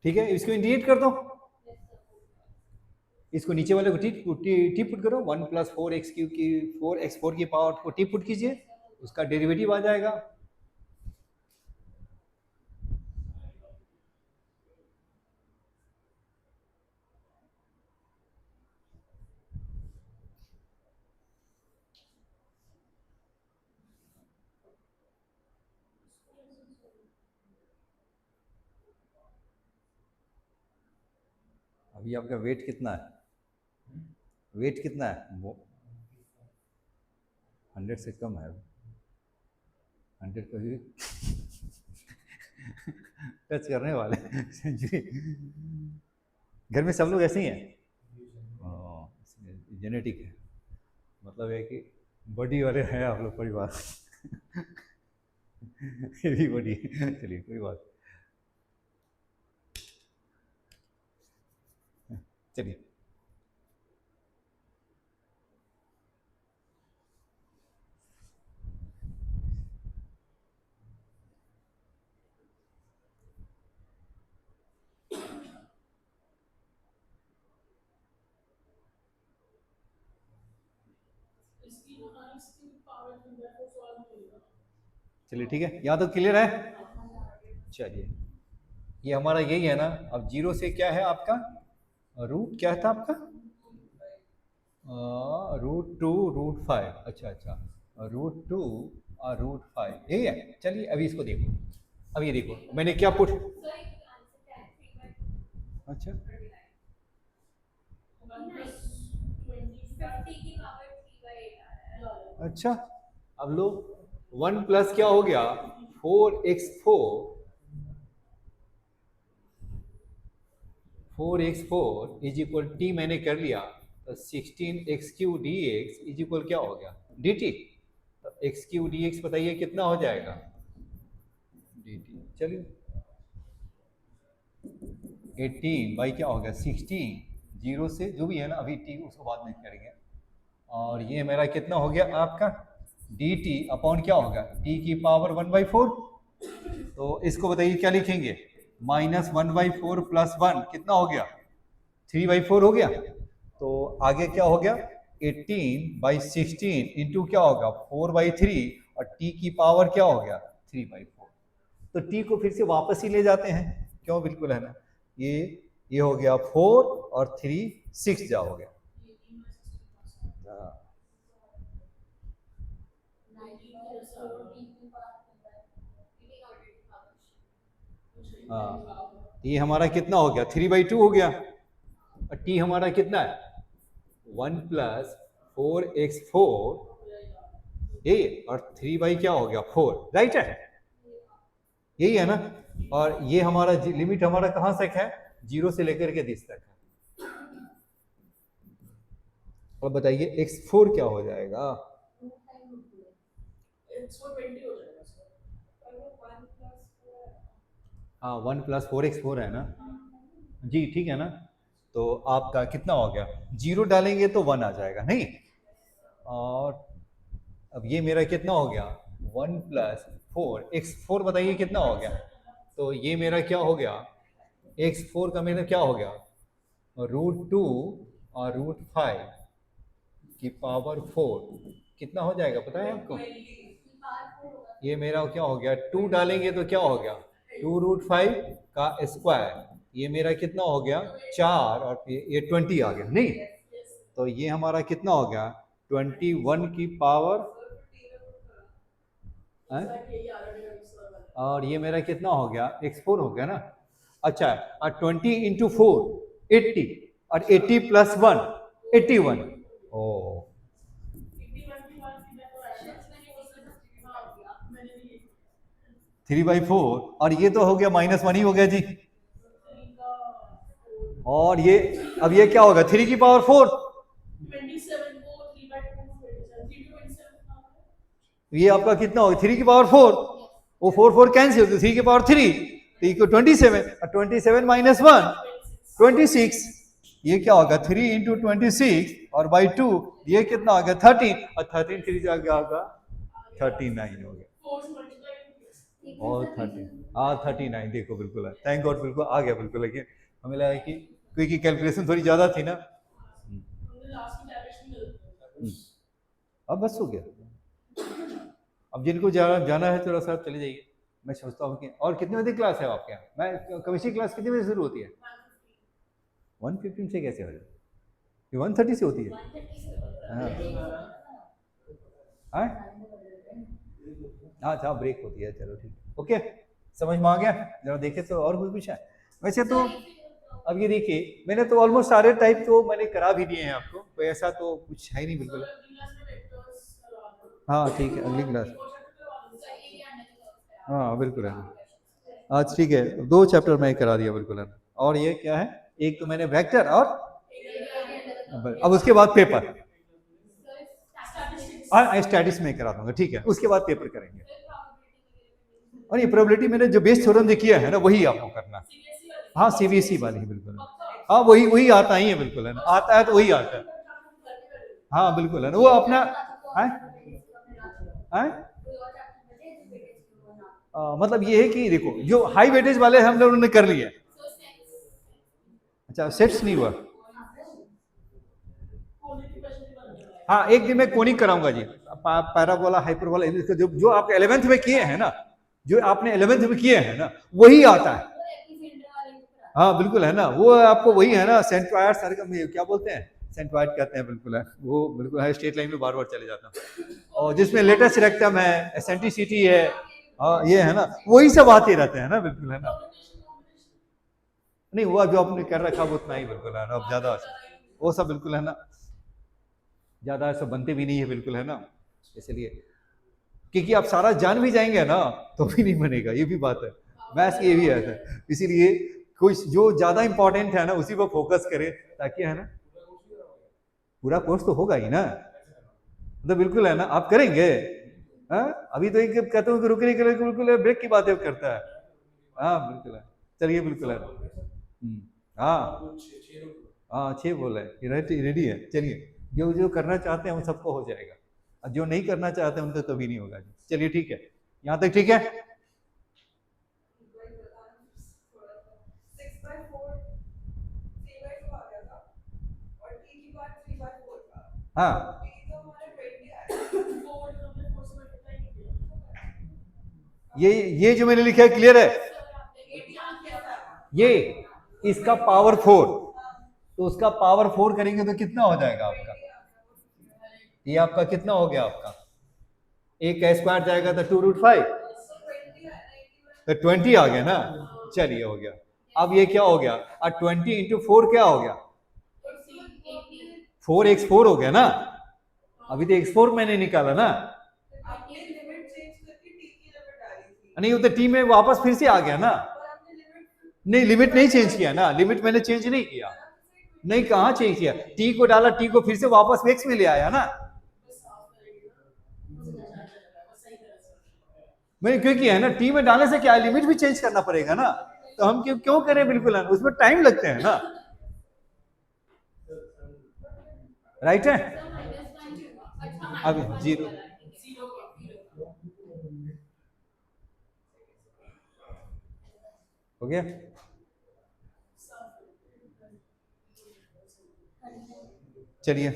Speaker 1: ठीक है, इसको इंडिकेट कर दो, इसको नीचे वाले को टी पुट करो, 1 प्लस 4x³ की 4x4 की पावर को टी पुट कीजिए, उसका डेरिवेटिव आ जाएगा, अभी आपका वेट कितना है वेट कितना है वो 100 से कम है 100 को भी टच करने वाले सेंचुरी घर में सब लोग ऐसे ही हैं जेनेटिक है मतलब है कि बॉडी वाले हैं आप लोग परिवार हेवी बॉडी चलिए कोई बात चलिए
Speaker 2: इसकी पावर को सॉल्व करेगा।
Speaker 1: चलिए ठीक है यहाँ तो क्लियर है चलिए ये हमारा यही है ना अब 0 से क्या है आपका रूट क्या था आपका √2 √5 अच्छा अच्छा √2 और √5 यही है चलिए अभी इसको देखो अब ये देखो मैंने क्या पुट अच्छा अच्छा अब लो 1 प्लस क्या हो गया 4x4 इज इक्वल टी मैंने कर लिया तो 16x³ dx इज इक्वल क्या हो गया dt तो x³ dx बताइए कितना हो जाएगा dt चलिए 18 बाई क्या हो गया 16 0 से जो भी है ना अभी t उसको बाद में करेंगे और ये मेरा कितना हो गया आपका dt अपॉन क्या होगा t की पावर 1/4 तो इसको बताइए क्या लिखेंगे -1/4 प्लस 1 कितना हो गया 3/4 हो गया तो आगे क्या हो गया 18/16 इंटू क्या होगा 4/3 और t की पावर क्या हो गया 3/4 तो t को फिर से वापस ही ले जाते हैं क्यों बिल्कुल है ना ये हो गया 4 और 3 6 जा हो गया हाँ ये हमारा कितना हो गया 3/2 हो गया और t हमारा कितना है 1 प्लस 4x4 ये और 3 बाई क्या हो गया 4 राइट है यही है ना और ये हमारा लिमिट हमारा कहाँ तक है 0 से लेकर के 10 तक है अब बताइए x4 क्या हो जाएगा हाँ 1 प्लस 4x4 है ना जी ठीक है ना तो आपका कितना हो गया 0 डालेंगे तो 1 आ जाएगा नहीं और अब ये मेरा कितना हो गया 1 प्लस 4 x4 बताइए कितना हो गया तो ये मेरा क्या हो गया x4 का मेरा क्या हो गया √2 और √5 की पावर 4 कितना हो जाएगा पता है आपको ये मेरा क्या हो गया 2 डालेंगे तो क्या हो गया 2√5 का स्क्वायर ये मेरा कितना हो गया 4 और ये 20 आ गया नहीं तो ये हमारा कितना हो गया 21 की पावर है? और ये मेरा कितना हो गया x4 हो गया ना अच्छा और 20 इंटू 4 80 और 80 प्लस 1 81 ओ 3/4 और ये तो हो गया -1 ही हो गया जी और ये अब ये क्या होगा 3 की पावर 4 ये आपका कितना होगा 3 की पावर 4 वो 4 कैंसिल तो 3 की पावर 3 तो इक्वल 27 और 27 माइनस 1 26 ये क्या होगा 3 इंटू 26 और बाई 2 ये कितना होगा 13 और 13 3 जा गया होगा 39 हो गया और 30 हाँ 39 देखो बिल्कुल है थैंक गॉड बिल्कुल आ गया बिल्कुल है हमें लगा कि क्योंकि कैलकुलेशन थोड़ी ज़्यादा थी ना अब बस हो गया अब जिनको जाना है थोड़ा सा चले जाइए मैं सोचता हूँ कि और कितने बजे क्लास है आपके यहाँ मैं केमिस्ट्री क्लास कितने बजे शुरू होती है 1:15 से कैसे हो जाए 1:30 से होती है हाँ अच्छा ब्रेक होती है चलो ठीक ओके समझ में आ गया जरा देखे तो और कुछ है वैसे तो अब ये देखिए मैंने तो ऑलमोस्ट सारे टाइप तो मैंने करा भी दिए हैं आपको, कोई ऐसा तो कुछ है ही नहीं बिल्कुल। हाँ ठीक है, अगली क्लास। हाँ बिल्कुल है। आज ठीक है, 2 चैप्टर मैं करा दिया बिल्कुल है। और ये क्या है, एक तो मैंने वेक्टर और अब उसके बाद पेपर, हाँ स्टैटिस्टिक्स में करा दूंगा, ठीक है उसके बाद पेपर करेंगे। और ये प्रोबेबिलिटी मैंने जो बेस थ्योरम जो किया है ना वही आपको करना। हाँ सीबीएसई वाली है बिल्कुल, हाँ वही वही आता ही है बिल्कुल है ना, आता है तो वही आता है। हाँ बिल्कुल है ना, वो अपना है, मतलब ये है कि देखो जो हाई वेटेज वाले हम लोगों ने कर लिए। अच्छा सेट्स नहीं हुआ, हाँ एक दिन में कोनिक कराऊंगा जी, पैराबोला हाइपरबोला, जो जो आप 11th में किए हैं ना, जो आपने 11th में किए हैं ना वही आता है। हाँ बिल्कुल है ना, वो आपको वही है ना, सेंट्रॉयड सर्कम क्या बोलते हैं, सेंट्रॉयड कहते हैं बिल्कुल है, वो बिल्कुल है, स्ट्रेट लाइन में बार बार चले जाता हूँ, और जिसमें लेटेस्ट रेक्टम है, एसेंट्रिसिटी है, हाँ ये है ना, वही सब आते रहते हैं ना बिल्कुल है ना। नहीं वो जो आपने कर रखा वो उतना ही बिल्कुल है ना, अब ज्यादा वो सब बिल्कुल है ना, ज्यादा ऐसा बनते भी नहीं है बिल्कुल है ना, इसलिए क्योंकि आप सारा जान भी जाएंगे ना तो भी नहीं बनेगा, ये भी बात है, मैथ्स की ये भी है, इसीलिए कुछ जो ज्यादा इंपॉर्टेंट है ना उसी पर फोकस करें, ताकि है ना पूरा कोर्स तो होगा ही ना, तो बिल्कुल है ना आप करेंगे। हाँ अभी तो एक कहते हो कि रुकने के लिए बिल्कुल ब्रेक की बातें करता है, हाँ बिल्कुल है, चलिए बिल्कुल है। हाँ हाँ 6 बोल है, रेडी है, चलिए जो जो करना चाहते हैं वो सबको हो जाएगा, और जो नहीं करना चाहते हैं उनका कभी नहीं होगा। चलिए ठीक है, यहाँ तक ठीक है। हाँ ये जो मैंने लिखा है क्लियर है, ये इसका पावर 4, तो उसका पावर 4 करेंगे तो कितना हो जाएगा आपका, ये आपका कितना हो गया आपका, एक का स्क्वायर जाएगा तो 2√5, तो 20 आ गया ना, चलिए हो गया। अब ये क्या हो गया, और 20 इंटू 4 क्या हो गया, 4x4 हो गया ना, अभी तो x4 मैंने निकाला ना, नहीं वो तो टी में वापस फिर से आ गया ना, नहीं लिमिट नहीं चेंज किया ना, लिमिट मैंने चेंज नहीं किया, नहीं कहाँ चेंज किया, टी को डाला, टी को फिर से वापस x में ले आया ना, मैं क्योंकि है ना टी में डालने से क्या है, लिमिट भी चेंज करना पड़ेगा ना, तो हम क्यों क्यों करें, बिल्कुल है उसमें टाइम लगते हैं ना, राइट है। अब 0 हो गया, चलिए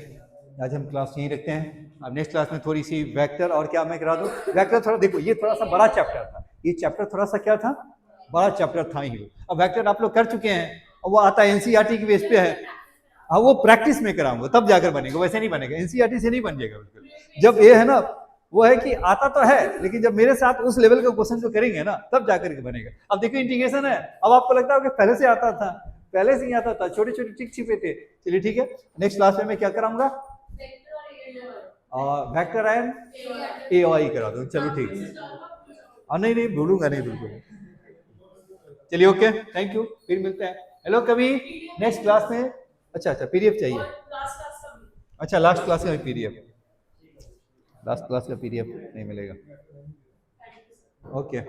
Speaker 1: आज हम क्लास यहीं रखते हैं, अब नेक्स्ट क्लास में थोड़ी सी वेक्टर और क्या मैं करा दूं, वेक्टर थोड़ा देखो ये थोड़ा सा बड़ा चैप्टर था, ये चैप्टर थोड़ा सा क्या था, बड़ा चैप्टर था ही, अब वेक्टर आप लोग कर चुके हैं, और वो आता है एनसीईआरटी की बेस पे है, हाँ वो प्रैक्टिस में कराऊंगा तब जाकर बनेगा, वैसे नहीं बनेगा, एनसीईआरटी से नहीं बन जाएगा बिल्कुल, जब ये है ना वो है कि आता तो है, लेकिन जब मेरे साथ उस लेवल का क्वेश्चन जो करेंगे ना तब जाकर के बनेगा। अब देखो इंटीग्रेशन है, अब आपको लगता है कि पहले से आता था, पहले से ही आता था, छोटे छोटे ट्रिक छिपे थे, चलिए ठीक है, नेक्स्ट क्लास में मैं क्या कराऊंगा, वेक्टर एंड एआई करा दूं, चलो ठीक है, नहीं नहीं भूलूंगा नहीं बिल्कुल, चलिए ओके थैंक यू, फिर मिलते हैं, हेलो कभी नेक्स्ट क्लास में, अच्छा अच्छा पीडीएफ चाहिए, अच्छा लास्ट क्लास का पीडीएफ, लास्ट क्लास का पीडीएफ नहीं मिलेगा, ओके।